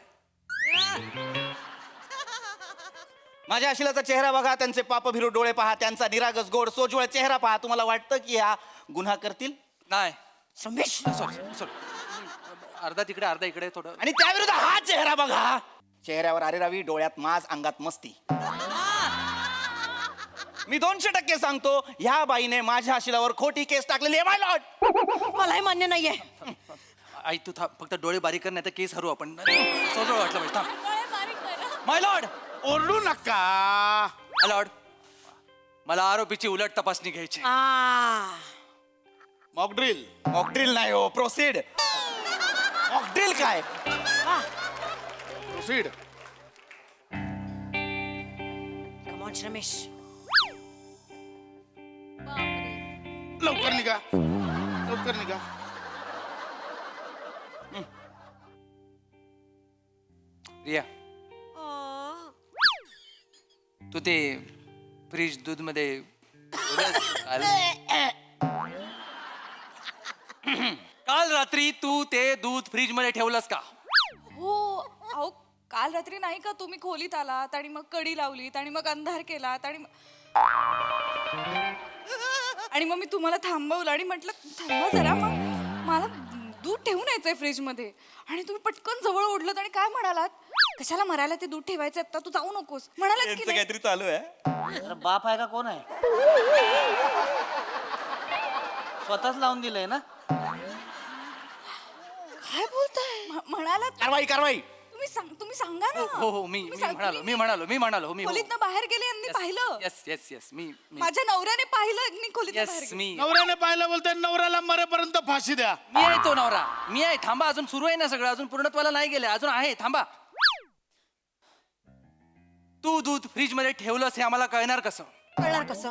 माझ्या अशिलाचा चेहरा बघा. त्यांचे पापभिरू डोळे पहा. त्यांचा निरागस गोड सोज्वळ चेहरा पहा. तुम्हाला वाटतं की हा गुन्हा करतील? नाही. रमेश, सॉरी अर्धा तिकडे अर्धा इकडे थोडं. आणि त्याविरुद्ध हा चेहरा बघा. चेहऱ्यावर आरेरावी, डोळ्यात माज, अंगात मस्ती. मी 200% सांगतो, ह्या बाईने माझ्या अशिलावर खोटी केस टाकलेली आहे माय लॉर्ड. मलाही मान्य नाहीये. आई तू थांब, फक्त डोळे बारीक कर नाही तर केस हरू आपण. सोजवळ वाटलं पाहिजे. थांब. माय लॉर्ड. ओरडू नका. माय लॉर्ड, मला आरोपीची उलट तपासणी घ्यायची. मॉकड्रिल. मॉकड्रिल नाही हो, प्रोसीड. मॉकड्रिल काय? प्रोसीड. कम ऑन रमेश, लवकर निघा, लवकर निघा. रिया तू ते फ्रीज दूध मध्ये काल रात्री तू ते दूध फ्रीज मध्ये ठेवलंस का? हो अहो काल रात्री नाही का तुम्ही खोलीत आलात आणि मग कडी लावलीत आणि मग अंधार केलात आणि मग मी तुम्हाला थांबवलं आणि म्हटलं थांबा जरा, मग मला दूध ठेवून यायचंय फ्रीज मध्ये आणि तुम्ही पटकन जवळ ओढलत आणि काय म्हणालात, कशाला मरायला ते दूध ठेवायचं आता, तू जाऊ नकोस म्हणालात की नाही? काहीतरी चालू आहे. अरे बाप आहे का कोण आहे? स्वतःच लावून दिलंय ना. काय बोलताय? म्हणालात कारवाई कारवाई. तुम्ही सांगा ना. हो हो मी म्हणालो मी खोलीतनं बाहेर गेले यांनी पाहिलं. येस येस येस मी माझ्या नवऱ्याने पाहिलं मी खोलीतनं बाहेर येस गेले. मी नवऱ्याने पाहिलं बोलते नवऱ्याला मरेपर्यंत फाशी द्या. मी आहे तो नवरा, मी आहे. थांबा, अजून सुरू आहे ना सगळं, अजून पूर्णत्वाला नाही गेले, अजून आहे. थांबा. तू दूध फ्रीज मध्ये ठेवलंस हे आम्हाला कळणार कसं? कळणार कसं?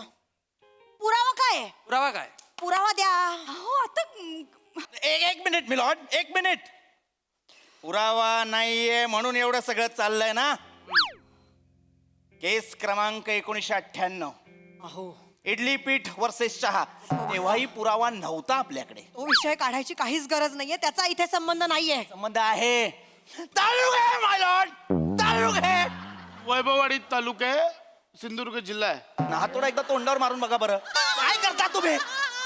पुरावा काय आहे? पुरावा काय? पुरावा द्या. हो आता एक मिनिट मिलॉर्ड, एक मिनिट. पुरावा नाहीये म्हणून एवढं सगळं चाललंय ना. केस क्रमांक 1998. अहो इडली पीठ वर्सेस चहा. तेव्हाही पुरावा नव्हता आपल्याकडे. तो विषय काढायची काहीच गरज नाहीये, त्याचा इथे संबंध नाहीये. संबंध आहे. तालुक आहे माय लॉर्ड, तालुक आहे. वैभववाडी तालुका सिंधुदुर्ग जिल्हा आहे. ना थोडा एकदा तोंडावर मारून बघा बरं. काय करता तुम्ही?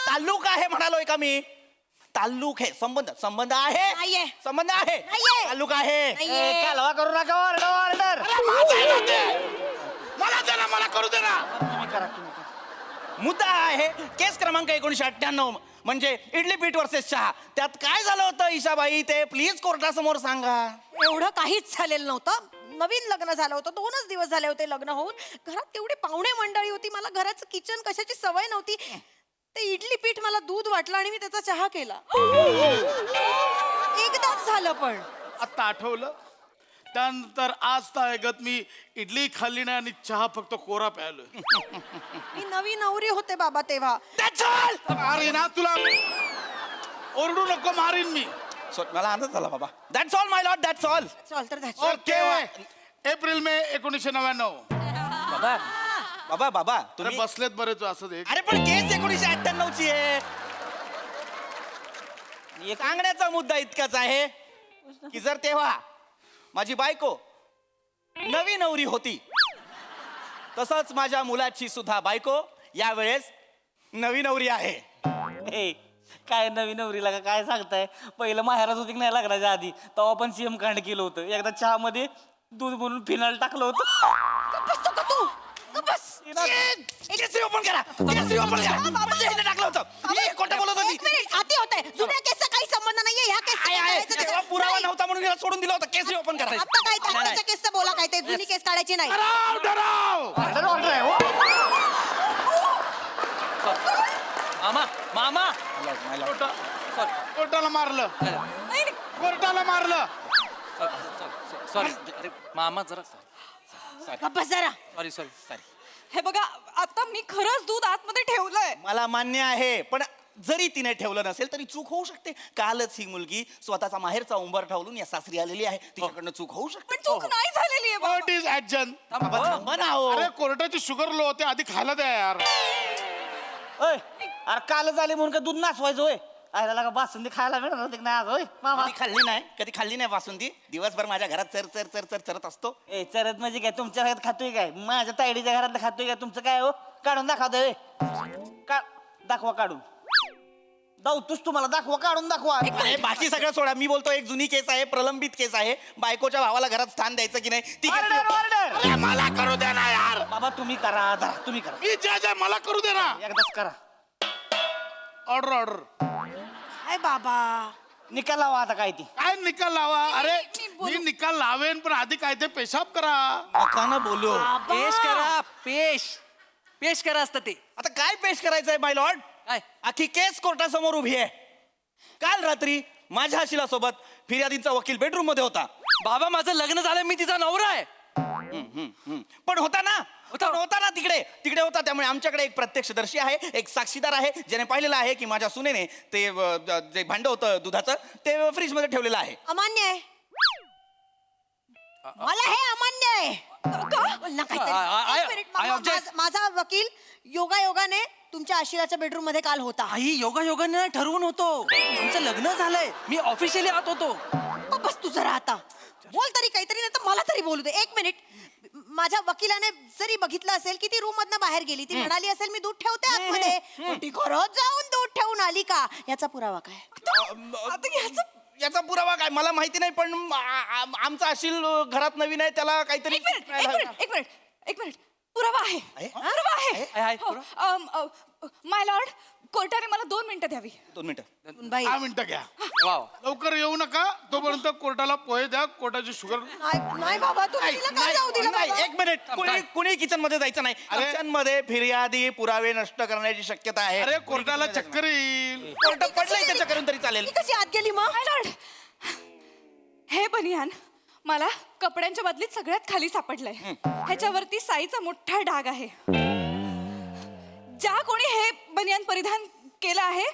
तालुक आहे म्हणालोय का मी? तालुक आहे. संबंध आहे. नाहीये. संबंध आहे. नाहीये. तालुक आहे. नाहीये. कालवा करू नका. ऑर्डर. मला दे ना, मला करू दे ना. तुम्ही करा. मुद्दा आहे केस क्रमांक 1998 म्हणजे इडली पीठ वर्सेस चहा. त्यात काय झालं होतं ईशाबाई ते प्लीज कोर्टासमोर सांगा. एवढं काहीच झालेलं नव्हतं. नवीन लग्न झालं होतं, 2च दिवस झाले होते लग्न होऊन. घरात तेवढी पाहुणे मंडळी होती, मला घराचं किचन कशाची सवय नव्हती. ते इडली पीठ मला दूध वाटलं आणि मी त्याचा चहा केला. एकदाच झालं पण. आता आठवलं. त्यानंतर आज तागत मी इडली खाल्ली नाही आणि चहा फक्त कोरा प्यायलोय. मी नवी नवरी होते बाबा तेव्हा. अरे ना तुला ओरडू नको, मारीन मी. मला आनंद झाला बाबा. That's all my Lord, that's all. चल तर that's ओके. April May 1999. बाबा बाबा बाबा अरे तुम्ही बसलेत बरे तू असं दे. अरे पण केस 1998 ची आहे. सांगण्याचा मुद्दा इतकाच आहे की जर तेव्हा माझी बायको नवी नवरी होती, तसंच माझ्या मुलाची सुद्धा बायको यावेळेस नवी नवरी आहे. ए, काय नवीन नवरीला का काय सांगताय? पहिलं माहेरात होती की नाही लग्नाच्या आधी, तेव्हा पण सीएम कांड केलं होतं. एकदा चहा मध्ये दूध बनवून फिनाल टाकलं होतं. बसतो का तू? बस. केसरी ओपन करा, केसरी ओपन करा. म्हणजे ह्याने टाकलं होतं. ही खोटं बोलत होती. एक मिनिट, आती होतंय. जुन्या केसचा काही संबंध नाहीये ह्या केसचा. तेव्हा पुरावा नव्हता म्हणून हिला सोडून दिलं होतं. केसरी ओपन करा. आता काय ते आताच्या केसचं बोला, काय ते जुनी केस काढायची नाही. ऑर्डर आहे हो. मामा मामा कोर्टाला मारलं, कोर्टाला मारलं. सॉरी अरे मामा जरा बस जरा. सॉरी हे बघा आता मी खरंच दूध आतमध्ये ठेवलंय. मला मान्य आहे, पण जरी तिने ठेवलं नसेल तरी चूक होऊ शकते. कालच ही मुलगी स्वतःचा माहेरचा उंबर ठेवून या सासरी आलेली आहे. तिच्याकडनं चूक होऊ शकते. पण चूक नाही झालेली आहे बाबा. Court is adjourned. बाबा, थांबा ना हो. अरे कोर्टाची शुगर लो होते, आधी खायला द्या यार. ओय, अरे काल झाले म्हणून काय दूध नाचवायचं होय? आयला का बासुंदी खायला मिळणार होती की नाही आज होय मामा? कधी खाल्ली नाही बासुंदी. दिवसभर माझ्या घरात चर चर चर चर चरत असतो. ए चरत म्हणजे काय तुमच्या घरात खातोय काय? माझ्या तायडीच्या घरात खातोय काय? तुमचं काय हो? काढून दाखवतोय. दाखवा काढून. दावतोस तुम्हाला दाखवा, काढून दाखवा. अरे बाकी सगळं सोडा. मी बोलतो एक जुनी केस आहे, प्रलंबित केस आहे. बायकोच्या भावाला घरात स्थान द्यायचं की नाही ती ऑर्डर ऑर्डर. अरे मला करू दे ना यार. बाबा तुम्ही करा, तुम्ही करा, मी जे मला करू दे ना. एकदाच करा. ऑर्डर. काय बाबा, निकाल लावा आता काय ती. काय निकाल लावा? अरे मी निकाल लावेन, पण आधी काय ते पेशाब करा. नका ना बोलू. पेश करा, पेश करा असतं ते. आता काय पेश करायचंय माय लॉर्ड? काय? आखी केस कोर्टासमोर उभी आहे. काल रात्री माझ्या शिला सोबत फिर्यादींचा वकील बेडरूम मध्ये होता. बाबा माझं लग्न झालं, मी तिचा नवरा आहे. पण होता ना तिकडे होता. त्यामुळे आमच्याकडे एक प्रत्यक्षदर्शी आहे, एक साक्षीदार आहे, ज्याने पाहिलेलं आहे की माझ्या सुनेने ते जे भांड होतं दुधाचं ते फ्रीज मध्ये ठेवलेलं आहे. अमान्य आहे. मला हे अमान्य आहे. बोल ना काहीतरी. एक मिनिट, माझा वकील योगायोगाने तुमच्या आशिराच्या बेडरूम मध्ये काल होता. आई योगायोगाने ठरवून होतो, आमचं लग्न झालंय, मी ऑफिशियली आत होतो. बस तू जरा आता बोल तरी काहीतरी, नाही तर मला तरी बोलू दे. एक मिनिट, माझ्या वकिलाने जरी बघितलं असेल की ती रूम मधनं बाहेर गेली, ती म्हणाली असेल मी दूध ठेवते आतमध्ये, पण ती घरात जाऊन दूध ठेवून आली का? याचा पुरावा काय? याचा पुरावा काय मला माहिती नाही, पण आमचा अशील घरात नवीन आहे, त्याला काहीतरी एक मिनिट पुरावा आहे. पुरावा आहे. माय लॉर्ड, कोर्टाने मला 2 मिनिटं द्यावी. 2 मिनिटं. बाई, 10 मिनिटं घ्या. वाव. लवकर येऊ नका, तोपर्यंत कोर्टाला पोहे द्या. कोर्टाची शुगर नाही बाबा, तू तिला काय जाऊ दिलं नाही, बाबा? एक मिनिट, कुणी किचन मध्ये जायचं नाही. किचन मध्ये फिर्यादी पुरावे नष्ट करण्याची शक्यता आहे. अरे कोर्टाला चक्कर येईल. कोर्ट पडलंय त्याच्या करून तरी चालेल. ती कशी आत गेली मग? माय लॉर्ड, हे बनियान मला कपड्यांच्या बदलीत सगळ्यात खाली सापडलंय. ह्याच्यावरती साईचा मोठा डाग आहे. ज्या कोणी हे बनियान परिधान केलं आहे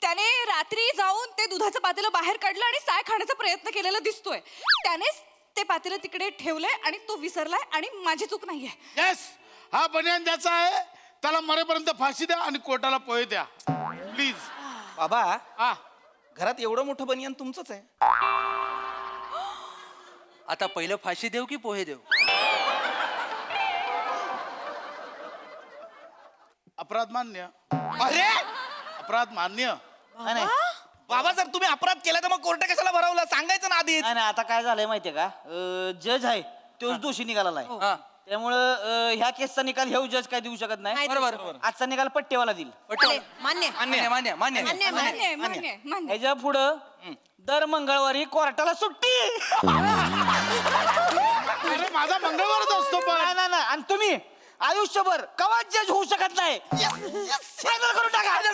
त्याने रात्री जाऊन ते दुधाचं पातेलं बाहेर काढलं आणि साय खाण्याचा प्रयत्न केलेला दिसतोय. त्यानेच ते पातेलं तिकडे ठेवलंय आणि तो विसरलाय आणि माझी चूक नाहीये. येस, हा बनियान द्यायचा आहे. त्याला मरेपर्यंत फाशी द्या आणि कोर्टाला पोहे द्या प्लीज. बाबा हा, घरात एवढं मोठं बनियान तुमचंच आहे. आता पहिलं फाशी देऊ की पोहे देऊ? अपराध मान्य. अरे अपराध मान्य. नाही. बाबा जर तुम्ही अपराध केला तर मग कोर्ट कशाला भरवलं? सांगायचं ना आधीच. नाही आता काय झालंय माहितीये का, जज आहे तोच दोषी निघाला आहे. त्यामुळं ह्या केसचा निकाल हे जज काय देऊ शकत नाही. बरोबर. आजचा निकाल पट्टेवाला देईल. मान्य. मान्य मान्य मान्य मान्य, मान्य. मान्य. ह्याच्या पुढं दर मंगळवारी कोर्टाला सुट्टी. अरे माझा मंगळवारच असतो पण. नाही. आणि तुम्ही आयुष्यभर कवाच जज होऊ शकत नाही. फायनल करून टाका. अरे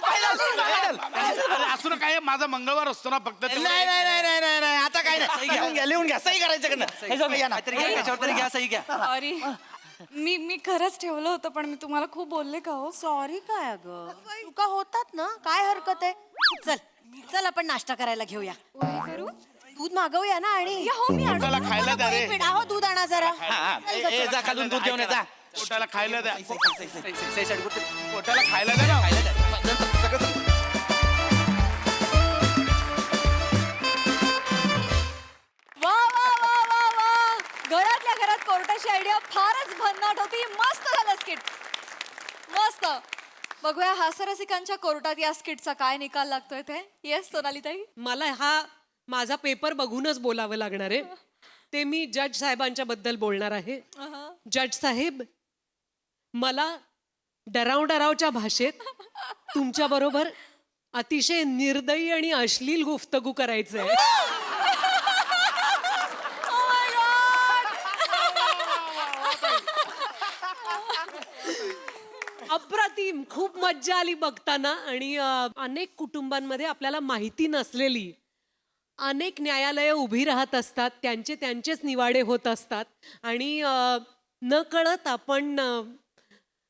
असं काय, माझा मंगळवार असतो ना फक्त. नाही आता काय नाही. लिहून घ्या सही करायचं काहीतरी घ्या, त्याच्यावर तरी घ्या, सही घ्या. सॉरी, मी खरंच ठेवलं होतं पण मी तुम्हाला खूप बोलले का हो? सॉरी काय अगं, चुका होतात ना, काय हरकत आहे. चल आपण नाश्ता करायला घेऊया. करू? दूध मागवूया ना. आणि हो मी आणू. कोर्टाला खायला द्या रे. एक मिनिट, आहो दूध आणा जरा. जा खालून दूध घेऊन जा. कोर्टाला खायला द्या. सही साईड कुठे? कोर्टाला खायला द्या ना. खायला द्या. वा वा वा वा वा, घरातल्या घरात कोर्टाची आयडिया फारच भन्नाट होती. मस्त झालं स्किट, मस्त. बघूया हास्यरसिकांच्या कोर्टात या स्किटचा काय निकाल लागतोय ते. येस सोनाली ताई. मला हा माझा पेपर बघूनच बोलावं लागणार आहे. ते मी जज साहेबांच्या बद्दल बोलणार आहे. जज साहेब, मला डरावच्या भाषेत तुमच्या बरोबर अतिशय निर्दयी आणि अश्लील गुफ्तगू करायचं आहे. अप्रतिम, खूप मज्जा आली बघताना. आणि अनेक कुटुंबांमध्ये आपल्याला माहिती नसलेली अनेक न्यायालयं उभी राहत असतात, त्यांचेच निवाडे होत असतात आणि न कळत आपण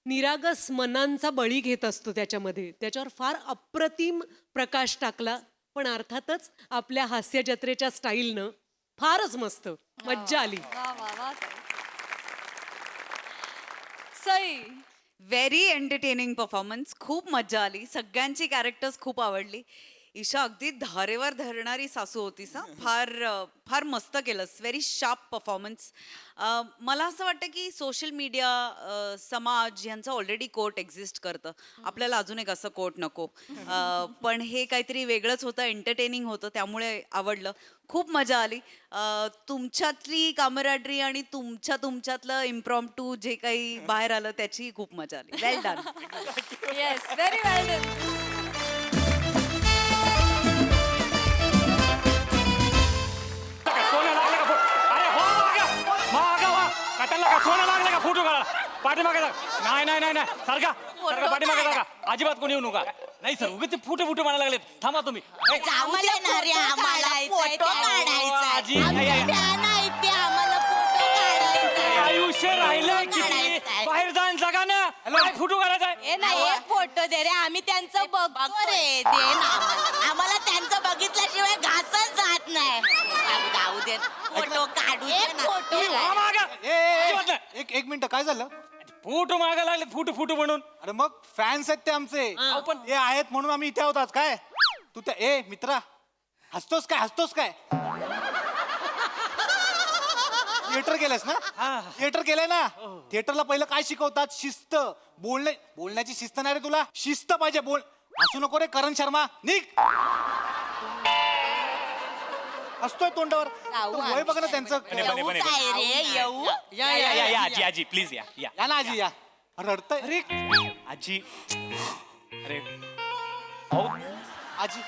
निरागस मनांचा बळी घेत असतो त्याच्यामध्ये. त्याच्यावर फार अप्रतिम प्रकाश टाकला, पण अर्थातच आपल्या हास्य जत्रेच्या स्टाईलनं फारच मस्त मज्जा आली. सई. Very entertaining performance. खूप मजा आली. सगळ्यांची कॅरेक्टर्स खूप आवडली. ईशा अगदी धारेवर धरणारी सासू होतीस. फार मस्त केलंस. Very sharp performance. मला असं वाटतं की सोशल मीडिया, समाज यांचं ऑलरेडी कोर्ट एक्झिस्ट करतं. आपल्याला अजून एक असं कोर्ट नको. पण हे काहीतरी वेगळंच होतं, एंटरटेनिंग होतं, त्यामुळे आवडलं. खूप मजा आली. तुमच्यातली कामराडरी आणि तुमच्यातलं इम्प्रॉम्प्टू जे काही बाहेर आलं त्याची खूप मजा आली. वेल डन. येस, व्हेरी वेल डन. सोनं लागलं का फोटो काढा पाठीमागे नाही सारखा पाठीमागे जागा अजिबात कोणी येऊ नका. नाही सर उगाच फोटो म्हणायला लागले. थांबा तुम्ही. आम्हाला आयुष उशीर राहिलाय किती बाहेर जाण जागा ना काय फोटो काढायचा ए नाही एक फोटो दे रे आम्ही त्यांचं बघतो रे दे ना आम्हाला त्यांचं बघितल्याशिवाय घासच जात नाही जाऊ दे फोटो काढू दे ना एक मिनिट काय झालं फोटो मागा लागले फोटो बनवून अरे मग फॅन्स आहेत ते आमचे पण हे आहेत म्हणून आम्ही इथे होतात काय तू त्या ए मित्रा हसतोस काय थिएटर केलंस ना थिएटर केलंय ना थिएटरला पहिलं काय शिकवतात शिस्त बोलण्याची शिस्त नाही रे तुला शिस्त पाहिजे बोल हसू नको रे करण शर्मा निघ हसतोय तोंडावर वय बघ ना त्यांचं काय रे येऊ या आजी प्लीज या या ना आजी या रडतय अरे आजी अरे आजी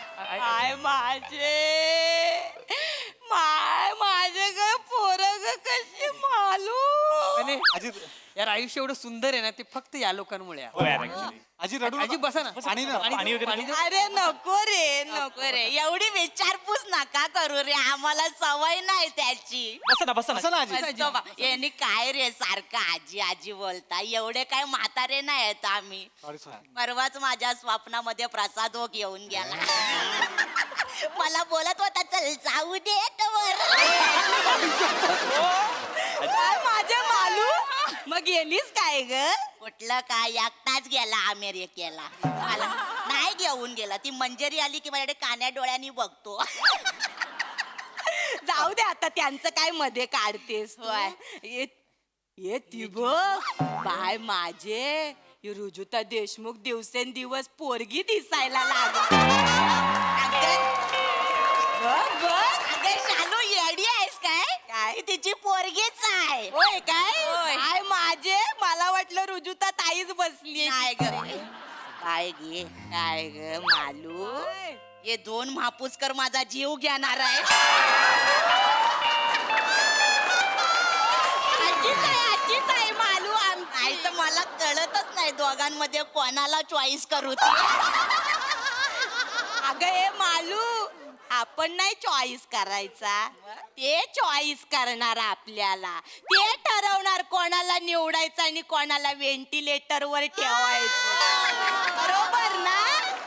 काय माझे ग पोरग कशी मालू आजी यार आयुष्य एवढं सुंदर आहे ना ते फक्त या लोकांमुळे आहे. आजी रडू आजी बसा ना आणि ना पाणी वगैरे अरे नको रे एवढी विचारपूस नका करू रे आम्हाला सवय नाही त्याची बसा ना आजी असतो बा. यांनी काय रे सारखं आजी आजी बोलता एवढे काय म्हातारे नाही आहेत आम्ही परवाच माझ्या स्वप्नामध्ये प्रसाद ओक येऊन गेला मला बोलत होता चल जाऊ दे माझे मालू मग गेलीस काय ग कुठलं काय एकटाच गेला अमेरिकेला मला नाही घेऊन गेला ती मंजेरी आली की माझ्याकडे कान्या डोळ्यांनी बघतो जाऊ दे आता त्यांचं काय मध्ये काढतेस ये ती बघ बाय माझे रुजुता देशमुख दिवसेंदिवस पोरगी दिसायला शालू येडी आहेस काय तिची पोरगीच आहे होय काय माझे मला वाटलं रुजुता ताईच बसली काय गे काय ग मालू हे दोन महापुसकर माझा जीव घेणार आहे आजीच आहे मालू आई तर मला कळतच नाही दोघांमध्ये कोणाला चॉईस करू अगं हे मालू आपण नाही चॉईस करायचा ते चॉईस करणार आपल्याला ते ठरवणार कोणाला निवडायचं आणि कोणाला व्हेंटिलेटर वर ठेवायचं बरोबर ना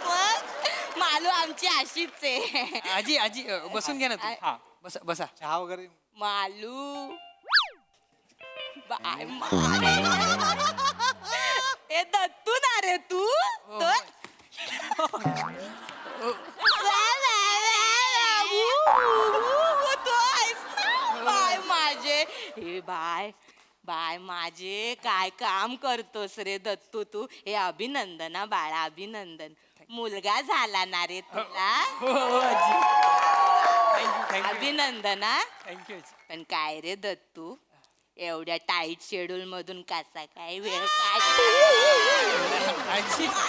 मग मालू आमची अशीच आहे आजी बसून घ्या ना तू बसा चहा वगैरे मालू बाय हे दत्तू ना रे तू बाय माझे हे बाय माझे काय काम करतोस रे दत्तू तू हे अभिनंदना बाळा अभिनंदन मुलगा झाला ना रे तुला अभिनंदना थँक्यू पण काय रे दत्तू एवढ्या टाईट शेड्यूल मधून कसा काय वेळ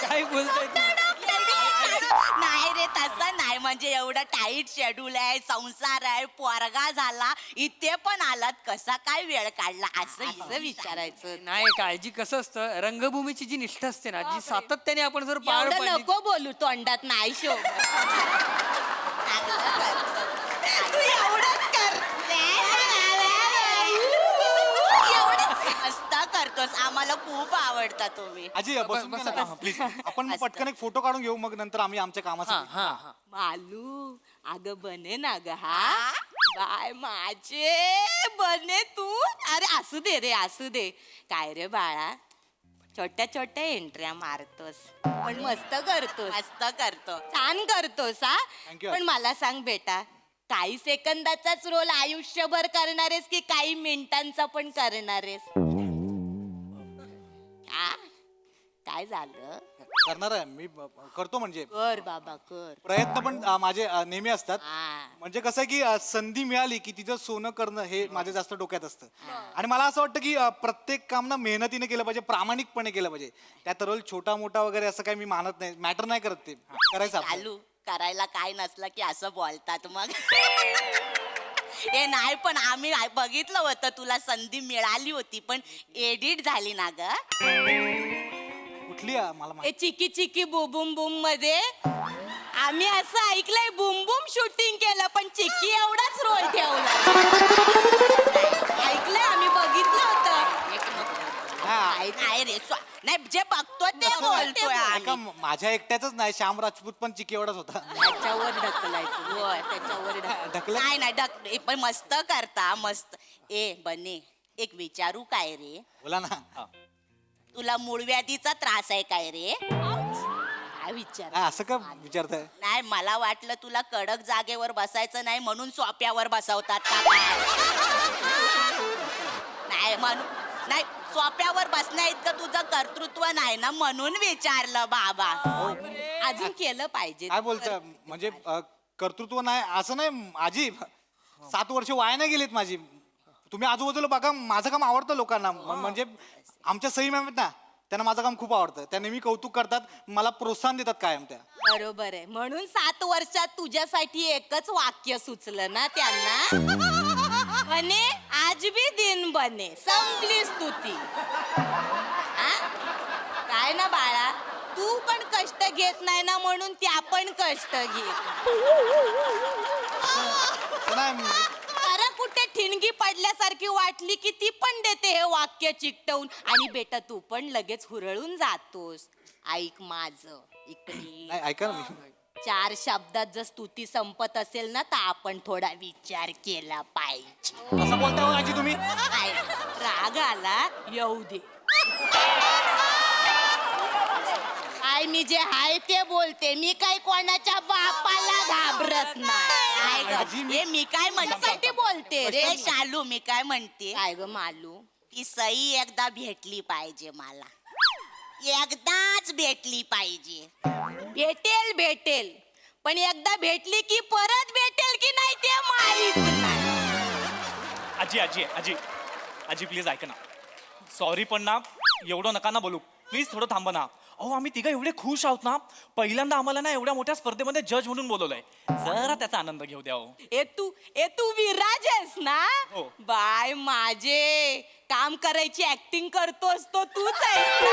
काय बोलताय नाही रे तसं नाही म्हणजे एवढं टाईट शेड्यूल आहे संसार आहे पोरगा झाला इथे पण आलात कसा काय वेळ काढला असं विचारायचं नाही काळजी कसं असतं रंगभूमीची जी निष्ठा असते ना जी सातत्याने आपण जर पार एवढं पाडली नको बोलू तोंडात नाही शो तू एवढंच कर मस्त करतोस आम्हाला खूप आवडता तुम्ही आजी बसून प्लीज आपण मग पटकन एक फोटो काढून घेऊ मग नंतर आम्ही आमच्या कामाचं मालू अगं बने ना ग हा बाय माझे बने तू अरे असू दे काय रे बाळा छोट्या एंट्र्या मारतोस पण मस्त करतो छान करतोस हा पण मला सांग बेटा काही सेकंदाचाच रोल आयुष्यभर करणारेस की काही मिनिटांचा पण करणारेस काय झालं करणार आहे मी करतो म्हणजे कर बाबा कर प्रयत्न पण माझे नेहमी असतात म्हणजे कसं आहे की संधी मिळाली की तिचं सोनं करणं हे माझ्या जास्त डोक्यात असतं आणि मला असं वाटतं की प्रत्येक काम ना मेहनतीने केलं पाहिजे प्रामाणिकपणे केलं पाहिजे त्यात रोल छोटा मोठा वगैरे असं काही मी मानत नाही मॅटर नाही करत ते करायचं चालू करायला काय नसलं की असं बोलतात मग हे नाही पण आम्ही बघितलं होतं तुला संधी मिळाली होती पण एडिट झाली ना ग कुठली मला चिकी चिकी बुबुम बुम मध्ये आम्ही असं ऐकलंय बुम बुम शूटिंग केलं पण चिक्की एवढाच रोल ठेवला ऐकलंय आम्ही बघितलं होतं नाही रे नाही जे बघतो ते बोलतोय ऐका, माझ्या एकट्याच नाही, श्याम राजपूत पण चिकेवडाच होता. त्याच्यावर ढकलायचं होय, त्याच्यावर ढकलत? नाही नाही पण मस्त करता मस्त. ए बने एक विचारू काय रे, बोला ना. तुला मूळव्याधीचा त्रास आहे काय रे? काय विचार नाही, असं का विचारताय? नाही मला वाटलं तुला कडक जागेवर बसायचं नाही म्हणून सोप्यावर बसवतात का काय? नाही म्हणून नाही, सोप्यावर बसण्या इतकं तुझं कर्तृत्व नाही ना म्हणून विचारलं बाबा. अजून केलं पाहिजे. काय बोलता म्हणजे कर्तृत्व नाही असं नाही. आजी 7 वर्ष वाया नाही गेलीत माझी. तुम्ही आजूबाजूला बघा, माझं काम आवडतं लोकांना. म्हणजे आमच्या सई मॅम आहेत ना, त्यांना माझं काम खूप आवडतं. त्या नेहमी कौतुक करतात, मला प्रोत्साहन देतात कायम त्या. बरोबर आहे, म्हणून 7 वर्षात तुझ्यासाठी एकच वाक्य सुचलं ना त्यांना. बने आज भी दिन बने, संपली स्तुती. काय ना बाळा, तू पण कष्ट घेत नाही ना म्हणून त्या पण कष्ट घे. खरं कुठे ठिणगी पडल्यासारखी वाटली की ती पण देते हे वाक्य चिकटवून. आणि बेटा तू पण लगेच हुरळून जातोस. ऐक माझं इकडे. नाही, ऐका ना मी. 4 शब्दात जर स्तुती संपत असेल ना तर आपण थोडा विचार केला पाहिजे. असं बोलता हो आजी तुम्ही? काय, राग आला येऊ दे. काय मी जे आहे ते बोलते, मी काय कोणाच्या बापाला घाबरत नाही. हे मी काय म्हणण्यासाठी बोलते रे शालू. मी काय म्हणते, काय ग मालू, ती सई एकदा भेटली पाहिजे मला. एकदाच भेटली पाहिजे. भेटेल पण एकदा भेटली की परत भेटेल की नाही ते माहित नाही. आजी आजी आजी आजी प्लीज ऐका ना. सॉरी पण ना एवढं नका ना बोलू, प्लीज थोडं थांबा ना. अहो आम्ही तिघं एवढे खुश आहोत ना, पहिल्यांदा आम्हाला ना एवढ्या मोठ्या स्पर्धेमध्ये जज म्हणून बोलवलंय. जरा त्याचा आनंद घेऊ द्या. ए तू विराज आहेस ना? हो. बाय माझे काम करायची ऍक्टिंग करतोस तो तूच आहेस ना?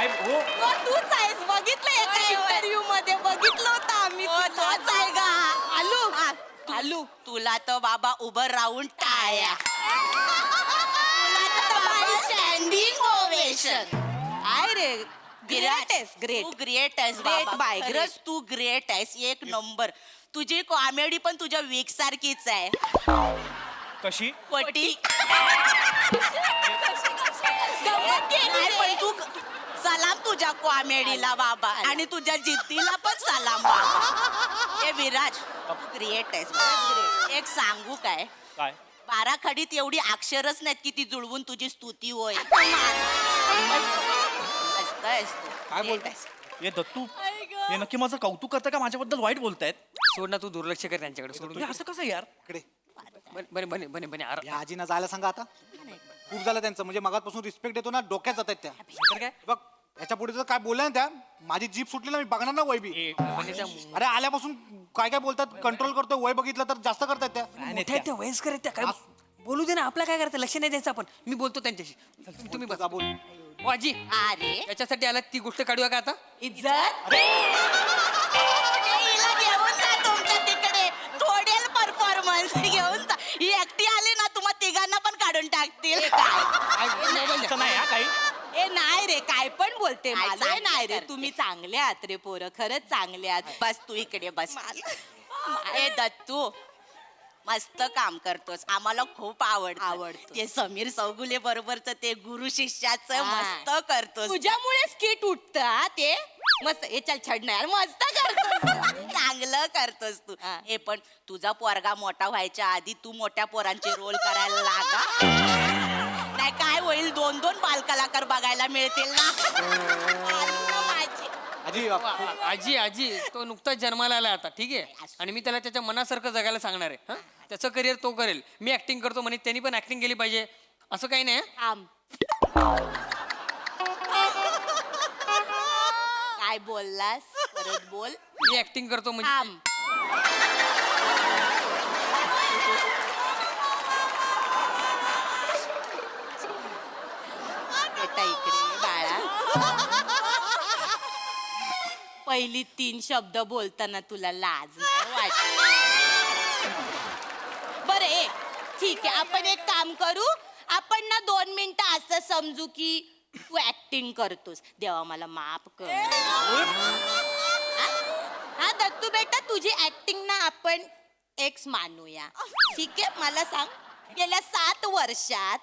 हो तो तूच आहेस, बघितलं एका इंटरव्ह्यू मध्ये बघितलं होतं आम्ही. तोच आहे का? आलू तुला तर बाबा उभं राहून टाळ्या. Standing ovation. काय रे, ग्रेट आहेस, ग्रेट आहेस बाय. खरंच तू ग्रेट आहेस, एक नंबर. तुझी कॉमेडी पण तुझ्या वीक सारखीच आहे. कशी पटी पण तू सलाम तुझ्या कॉमेडीला बाबा, आणि तुझ्या जिद्दीला पण सलाम बाबा. ए विराज ग्रेट आहेस. एक सांगू काय, काय 12 खडीत एवढी अक्षरच नाहीत की ती जुळवून तुझी स्तुती होय. काय बोलताय? हे दत्तू हे नक्की माझं कौतुक करताय का माझ्याबद्दल वाईट बोलतायत? सोड ना, तू दुर्लक्ष कर त्यांच्याकडे. सोडून हे असं कसं यार? इकडे बने बने बने बने अरे या आजीना जायला सांगा आता. खूप झालं त्यांचं, म्हणजे मगापासून रिस्पेक्ट देतो ना, डोक्यात जात आहेत त्या. तर काय बघ याच्या पुढे जर काय बोलल्या ना त्या, माझी जीभ सुटली ना, मी बघणार ना वय बी. अरे आल्यापासून काय काय बोलतात, कंट्रोल करतो. वय बघितलं तर जास्त करतात त्या. मोठ्या त्या वयस्कर आहेत त्या, काय बोलू दे ना. आपला काय करता, लक्ष नाही द्यायचं आपण. मी बोलतो त्यांच्याशी. तुम्ही बसा. बोल. ओ आजी, अरे याच्यासाठी आला ती गोष्ट काढूया का आता? इज्जत हिला घेऊन जा तुमच्या तिकडे, थोडेल परफॉर्मन्स घेऊन जा. ही एकटी आली ना तुम्हा तिघांना पण काढून टाकतील. असं नाही हा काही. ए नाही रे, काय पण बोलते. माझं नाही रे, तुम्ही चांगले आहात रे पोरं, खरंच चांगले आहात. बस तू इकडे बस. ए दत्तू मस्त काम करतोस, आम्हाला खूप आवडतं. ते समीर चौगुले बरोबरच ते गुरु शिष्याचं मस्त करतोस. तुझ्यामुळे स्किट उठत ते मस्त. हे चल छड नाही, मस्त करतोस. चांगलं करतोस तू. हे पण तुझा पोरगा मोठा व्हायच्या आधी तू मोठ्या पोरांचे रोल करायला लागा. नाही काय होईल, 2-2 बालकलाकार बघायला मिळतील ना. आजी आजी आजी तो नुकताच जन्माला आला आता, ठीक आहे. आणि मी त्याला त्याच्या मनासारखं जगायला सांगणार आहे. हं? त्याचं करिअर तो करेल. मी ऍक्टिंग करतो म्हणे, त्यांनी पण ऍक्टिंग केली पाहिजे असं काही नाही. काय बोललास, परत बोल. मी ऍक्टिंग करतो म्हणजे बेटा इकडे बाळा. पहिली 3 शब्द बोलताना तुला लाज नाही वाटत? बरं ठीक आहे आपण एक काम करू आपण ना 2 मिनिटं असं समजू की तू ऍक्टिंग करतोस देवा मला माफ कर हा दत्तू बेटा तुझी ऍक्टिंग ना आपण एक्स मानूया ठीक आहे मला सांग गेल्या 7 वर्षात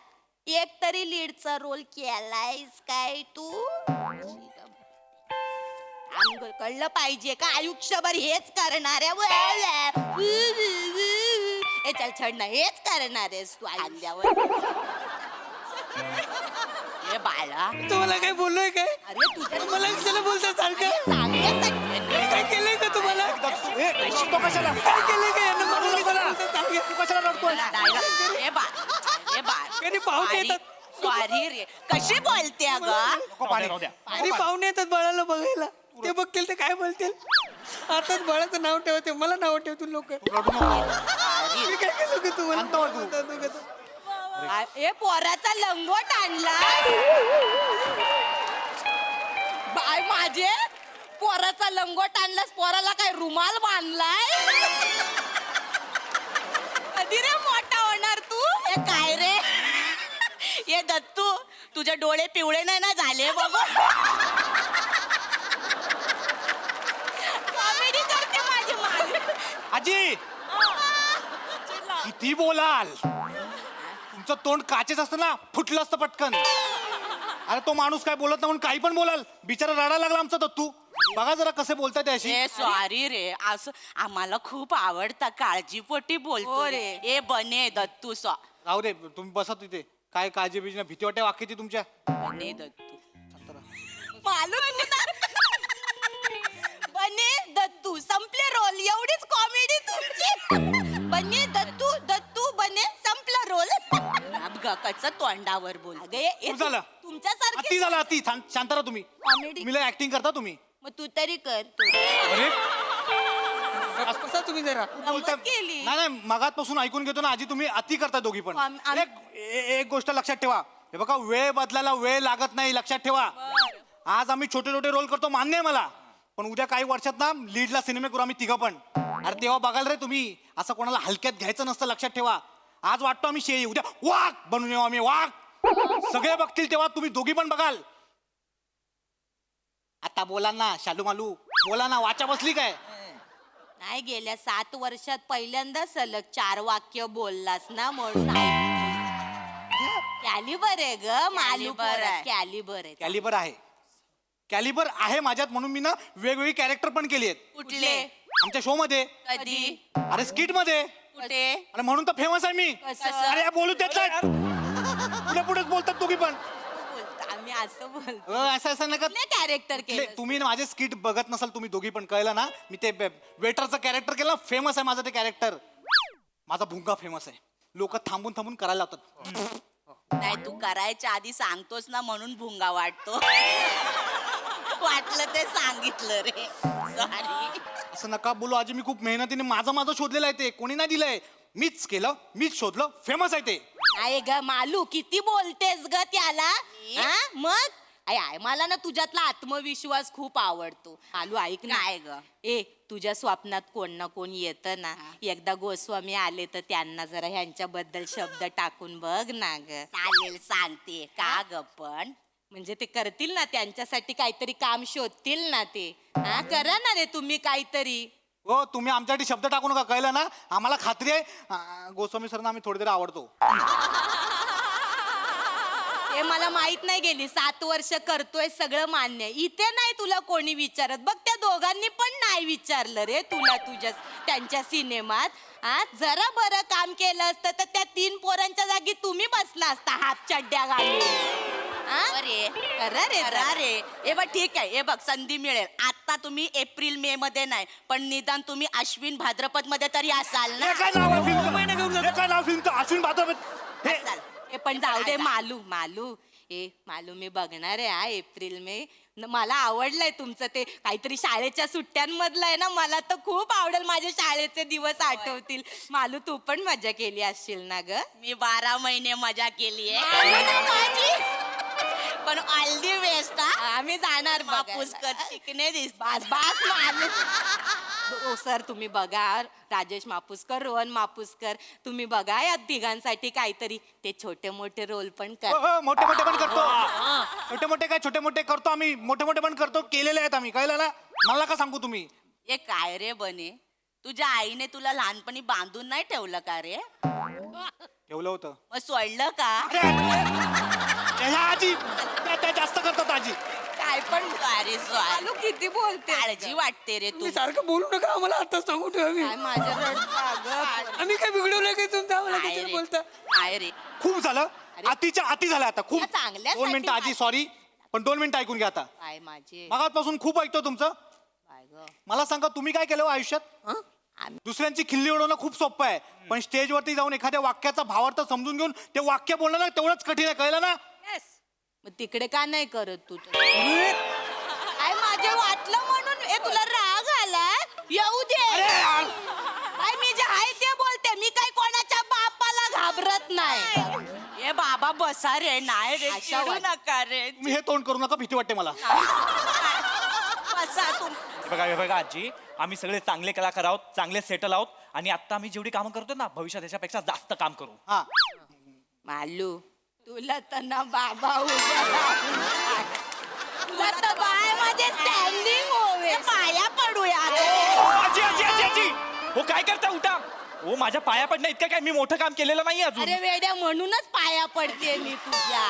एक तरी लीडचा रोल केलायस काय तू कळलं पाहिजे का आयुष्यभर हेच करणार चल छड ना हेच करणार आहेस तू आल्यावर हे बाळा तुम्हाला काय बोललोय काय अरे तुझ्या मला कशाला बोलता सारखं काय केलंय का तुम्हाला तो कशाला काय केलंय का यांना मला तू कशाला रडतोय कधी पाहुणे येतात सॉरी रे कशी बोलते अगं कधी पाहुणे येतात बाळाला बघायला ते बघतील ते काय बोलतील आताच बाळाचं नाव ठेवते मला नाव ठेवतील लोक काय केलं का तुम्हाला हे पोराचा लंगोट आणला बाय माझे पोराचा लंगोट आणलास पोराला काय रुमाल बांधलाय कधी रे मोठा होणार तू हे काय रे हे दत्तू तुझे डोळे पिवळे नाही ना झाले बाबा कॉमेडी करते माझी माल आजी किती बोलाल तुमचं तोंड काचेच असतं ना फुटलं असतं पटकन अरे तो माणूस काय बोलत नाही म्हणून काही पण बोलाल बिचारा रडायला लागला आमचा दत्तू बघा जरा कसे बोलताय त्याशी ए सॉरी रे असं आम्हाला खूप आवडतं काळजीपोटी बोलतो रे ए बने दत्तू राहू दे तुम्ही बसा तिथे काय काळजी बिजी ना भीती वाटते वाक्याची तुमच्या बने दत्तू मालूम बने दत्तू संपले रोल एवढीच कॉमेडी तुमची बने दत्तू दत्तू बने संपला रोल कच तोंडावर बोल खूप झालं तुमच्यासारखे अति झालं अति शांत राहा तुम्ही कॉमेडी तुम्ही ऍक्टिंग करता तुम्ही मग तू तरी कर अरे कसा तुम्ही जरा बोलता केली. नाही मगातपासून ऐकून घेतो ना आजी तुम्ही अति करता दोघी पण एक गोष्ट लक्षात ठेवा हे बघा वेळ बदलायला वेळ लागत नाही लक्षात ठेवा आज आम्ही छोटे छोटे रोल करतो मान्य आहे मला पण उद्या काही वर्षात ना लीडला सिनेमे करू आम्ही तिघं पण अरे तेव्हा बघाल रे तुम्ही असं कोणाला हलक्यात घ्यायचं नसतं लक्षात ठेवा आज वाटतो आम्ही शेळी उद्या वाघ बनून येऊ आम्ही वाघ सगळे बघतील तेव्हा तुम्ही दोघी पण बघाल आता बोला ना शालू मालू बोला ना वाचा बसली काय नाही गेल्या 7 वर्षात पहिल्यांदा सलग 4 वाक्य बोललास ना म्हणून कॅलिबर आहे ग मालू कॅलिबर आहे कॅलिबर आहे कॅलिबर आहे माझ्यात म्हणून मी ना वेगवेगळी कॅरेक्टर पण केली आहेत कुठले आमच्या शो मध्ये कधी अरे स्किट मध्ये कुठे अरे म्हणून तर फेमस आहे मी कसं? अरे या बोलू देत नाहीत. पुढे पुढेच बोलतात तुम्ही पण आम्ही असं बोलतो असं नका कॅरेक्टर केलं तुम्ही माझे स्किट बघत नसाल तुम्ही दोघी पण कळलं ना मी ते वेटरचं कॅरेक्टर केलं फेमस आहे माझं ते कॅरेक्टर माझा भुंगा फेमस आहे लोक थांबून थांबून करायला लावतात नाही तू करायच्या आधी सांगतोस ना म्हणून भुंगा वाटतो वाटलं ते सांगितलं रे सॉरी असं नका बोलू आजी मी खूप मेहनतीने माझं शोधलेलं आहे ते कोणी नाही दिलंय मीच केलं मीच शोधलं फेमस आहे ते आहे ग मालू किती बोलतेस ग त्याला हा? मग आय मला ना तुझ्यातला आत्मविश्वास खूप आवडतो मालू ऐक ना ग ए तुझ्या स्वप्नात कोण ना कोण येतं ना एकदा गोस्वामी आले तर त्यांना जरा ह्यांच्याबद्दल शब्द टाकून बघ ना ग चालेल सांगते का ग पण म्हणजे ते करतील ना त्यांच्यासाठी काहीतरी काम शोधतील ना ते हा करा ना रे तुम्ही काहीतरी हो तुम्ही आमच्यासाठी शब्द टाकू नका कळलं ना आम्हाला खात्री आहे गोस्वामी सरना आम्ही थोडी तरी आवडतो हे मला माहित नाही गेली 7 वर्ष करतोय सगळं मान्य इथे नाही तुला कोणी विचारत बघ त्या दोघांनी पण नाही विचारलं रे तुला तुझ्या त्यांच्या सिनेमात हा जरा बरं काम केलं असतं तर त्या 3 पोरांच्या जागी तुम्ही बसला असता हात चड्ड्या घालून अरे करा रे हे बघ ठीक आहे हे बघ संधी मिळेल आता तुम्ही एप्रिल मे मध्ये नाही पण निदान तुम्ही अश्विन भाद्रपद मध्ये तरी असाल ना अश्विन भाद्रपद असाल. हे पण जाऊ दे मालू मी बघणार आहे हा एप्रिल मे मला आवडलंय तुमचं ते काहीतरी शाळेच्या सुट्ट्यांमधलं आहे ना मला तर खूप आवडेल माझे शाळेचे दिवस आठवतील मालू तू पण मजा केली असशील ना ग मी 12 महिने मजा केली आहे पण ऑल दी बेस्ट आम्ही जाणार पुष्कर शिकणे दिस बास मालू हो सर तुम्ही बघा राजेश मापुसकर रोहन मापुसकर तुम्ही बघा या तिघांसाठी काहीतरी ते छोटे मोठे रोल पण कर मोठे मोठे पण करतो छोटे मोठे काय छोटे मोठे करतो आम्ही मोठे मोठे पण करतो केलेले आहेत आम्ही कळलं ना मला का सांगू तुम्ही हे काय रे बने तुझ्या आईने तुला लहानपणी बांधून नाही ठेवलं का रे ठेवलं होतं मग सोडलं का ह्या आजी त्या जास्त करतात आजी काय पण अरे चालू किती बोलते काळजी वाटते रे तू तुम्ही सारखं बोलू नका आम्हाला आता सांगू ठेवा काय माझ्या आम्ही काय बिघडवलं की तुमचं आम्हाला कशाला बोलता काय रे खूप झालं अतिच्या अति झालं आता खूप या चांगल्यासाठी 2 मिनिटं आजी सॉरी पण 2 मिनिटं ऐकून घ्या आता काय माझे मगापासून खूप ऐकतो तुमचं काय ग मला सांगा तुम्ही काय केलं हो आयुष्यात दुसऱ्यांची खिल्ली उडवणं खूप सोपं आहे पण स्टेजवरती जाऊन एखाद्या वाक्याचा भावार्थ समजून घेऊन ते वाक्य बोलणं ना तेवढंच कठीण आहे कळलं ना मग तिकडे का नाही करत तू काय माझे वाटलं म्हणून हे तुला राग आलाय येऊ दे काय मी जे आहे ते बोलते मी काय कोणाच्या बापाला घाबरत नाही हे बाबा बसा रे नाही रे चिडू नका रे तुम्ही हे तोंड करू नका भीती वाटते मला बसा तुम हे बघा आजी आम्ही सगळे चांगले कलाकार आहोत चांगले सेटल आहोत आणि आता आम्ही जेवढी कामं करतो ना भविष्यात त्याच्यापेक्षा जास्त काम करू हा मालू तुला तर ना बाबा तुला तर बाय माझे स्टँडिंग होवे पाया पडूया आजी आजी आजी आजी हो काय करता उठा हो माझ्या पाया पडणं इतकं काय मी मोठं काम केलेलं नाही अजून अरे वेड्या म्हणूनच पाया पडते मी तुझ्या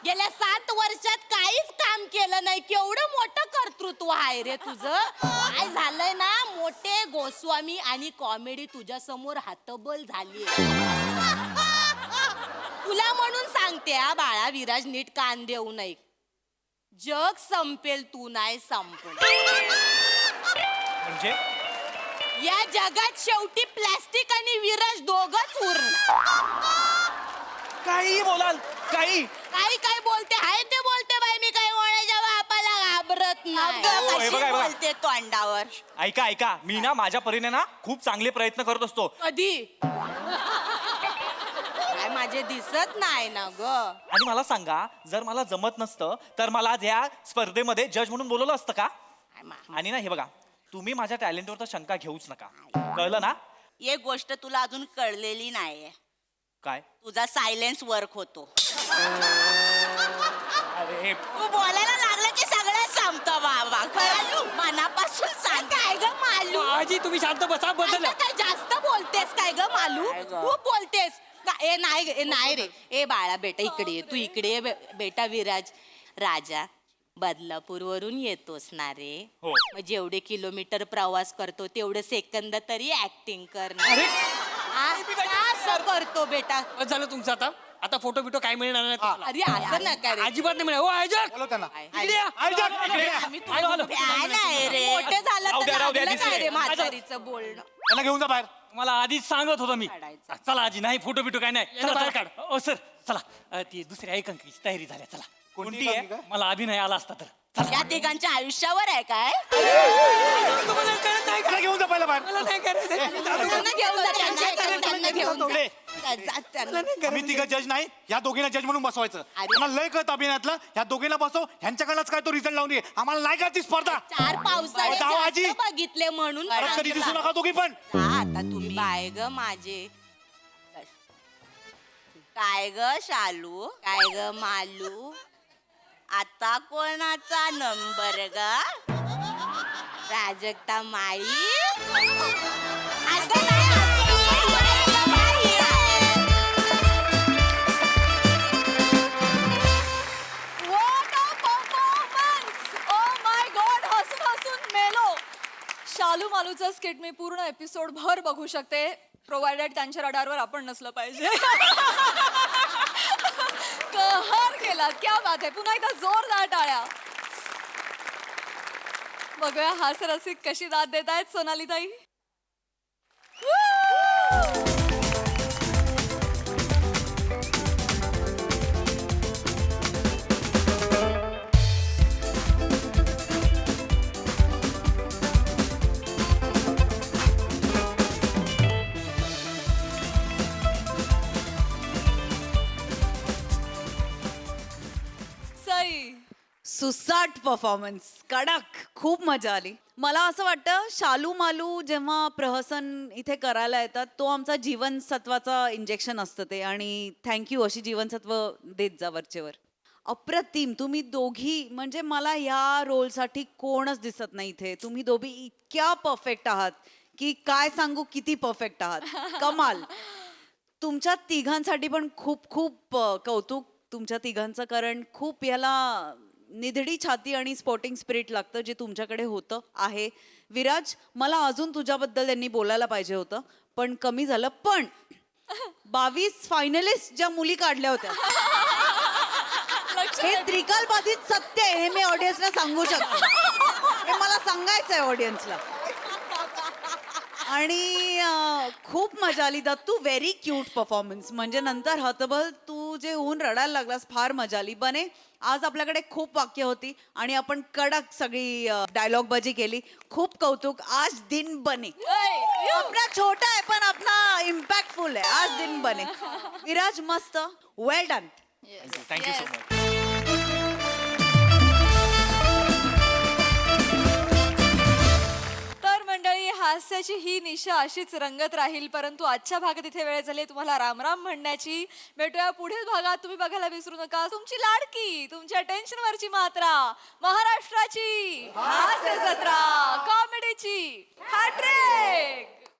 गेल्या 7 वर्षात काहीच काम केलं नाही केवढं मोठं कर्तृत्व आहे रे तुझं काय झालंय ना मोठे गोस्वामी आणि कॉमेडी तुझ्या समोर हातबल झाली तुला म्हणून सांगते हा बाळा विराज नीट कान देऊ नये जग संपेल तू नाही संपल म्हणजे या जगात शेवटी प्लास्टिक आणि विराज दोघच उरणार काही बोलाल काही काही काय बोलते आहे ते बोलते बाई मी काही कोणाच्या बापाला घाबरत नाही हे कशी बघा, हे बघा. बोलते तोंडावर ऐका ऐका मी ना माझ्या परीने ना खूप चांगले प्रयत्न करत असतो कधी काय माझे दिसत नाही ना ग आणि मला सांगा जर मला जमत नसतं तर मला आज या स्पर्धेमध्ये जज म्हणून बोलवलं असतं का आणि ना हे बघा तुम्ही माझ्या टॅलेंटवर तर शंका घेऊच नका कळलं ना एक गोष्ट तुला अजून कळलेली नाहीये काय तुझा सायलेन्स वर्क होतो अरे तू बोलायला लागलं की सगळं संपतं बाबा कळलं मनापासून सांग काय ग मालू आजी तुम्ही शांत बसा बदल आता काय जास्त बोलतेस काय ग मालू खूप बोलतेस ए नाही रे ए बाळा बेटा इकडे ये तू इकडे ये बेटा विराज राजा बदलापूर वरून येतोस ना रे हो. मग जेवढे किलोमीटर प्रवास करतो तेवढे सेकंद तरी ऍक्टिंग करणार अरे असं करतो बेटा बस झालं तुमचं आता आता फोटो बिटो काय मिळणार नाही तुम्हाला. अरे असं नका रे अजिबात नाही मिळणार हो आयजक बोलव त्यांना इकडे या. आम्ही आलो, आलो. नाही रे मोठे झालं राहू तर द्या, राहू द्या, लागलं काय रे दिसले. म्हातारीचं बोलणं त्यांना घेऊन जा बाहेर मला आधीच सांगत होतो मी काढायचं. चला आजी नाही फोटो बिटो काय नाही चला बाहेर काढ ओ सर चला ती दुसरी एकांकीची तयारी झाल्या चला कोणती आहे? एकांकिका? मला अभिनय आला असता तर या तिघांच्या आयुष्यावर आहे काय तुम्हाला कळत नाही का? त्यांना घेऊन जा पहिला बाहेर मला नाही करायचं त्यांना घेऊन जा, त्यांना घेऊन जा. पुढे. जा, त्यांना- आम्ही तिघं जज नाही या दोघींना जज म्हणून बसवायचं आम्हाला लय कळत अभिनयातलं ह्या दोघींना बसव ह्यांच्याकडनंच काय तो रिझल्ट लावून दे आम्हाला नाही का ती स्पर्धा 4 पावसाळे जाओ, आजी. जास्त बघितले म्हणून परत कधी दिसू नका दोघी पण आता तुम्ही बाय ग माझे काय ग शालू काय ग मालू आता कोणाचा नंबर ग प्राजक्ता माई असं नाही, असं नाही, बाई. What a performance! Oh my God, हसून हसून मेलो. शालू मालूचं स्किट मी पूर्ण एपिसोड भर बघू शकते प्रोव्हाइडेड त्यांच्या रडारवर आपण नसलं पाहिजे कहर केला क्या बात आहे पुन्हा एकदा जोरदार टाळ्या बघूया हास्यरसिक कशी दाद देत आहेत सोनाली ताई सई सुसाट परफॉर्मन्स, कडक, खूप मजा आली. मला असं वाटतं शालू मालू जेव्हा प्रहसन इथे करायला येतात तो आमचा जीवनसत्वाचा इंजेक्शन असतं ते, आणि थँक्यू अशी जीवनसत्व देत जा वरचेवर. अप्रतिम, तुम्ही दोघी म्हणजे मला ह्या रोलसाठी कोणच दिसत नाही इथे. तुम्ही दोघी इतक्या परफेक्ट आहात की काय सांगू, किती परफेक्ट आहात. कमाल. तुमच्या तिघांसाठी पण खूप खूप कौतुक तुमच्या तिघांचं, कारण खूप याला निधडी छाती आणि स्पोर्टिंग स्पिरिट लागतं जे तुमच्याकडे होतं आहे. विराज, मला अजून तुझ्याबद्दल त्यांनी बोलायला पाहिजे होतं पण कमी झालं. पण 22 फायनलिस्ट ज्या मुली काढल्या होत्या हे त्रिकाल बाधित सत्य आहे, हे मी ऑडियन्सला सांगू शकते. हे मला सांगायचं आहे ऑडियन्सला. आणि खूप मजा आली दत्तू, व्हेरी क्यूट परफॉर्मन्स. म्हणजे नंतर हतबल तू जे होऊन रडायला लागलास, फार मजा आली. बने, आज आपल्याकडे खूप वाक्य होती आणि आपण कडक सगळी डायलॉग बाजी केली. खूप कौतुक. आज दिन बने. आपला छोटा आहे पण आपला इम्पॅक्टफुल आहे. आज दिन बने. विराज, मस्त, वेल डन. Thank you so much. तर मंडळी, हास्याची ही निशा अशीच रंगत राहील, परंतु आजच्या भागात इथे वेळ झाली तुम्हाला रामराम म्हणण्याची. भेटूया पुढील भागात. तुम्ही बघायला विसरू नका तुमची लाडकी, तुमच्या टेन्शनवरची मात्रा, महाराष्ट्राची हास्य जत्रा.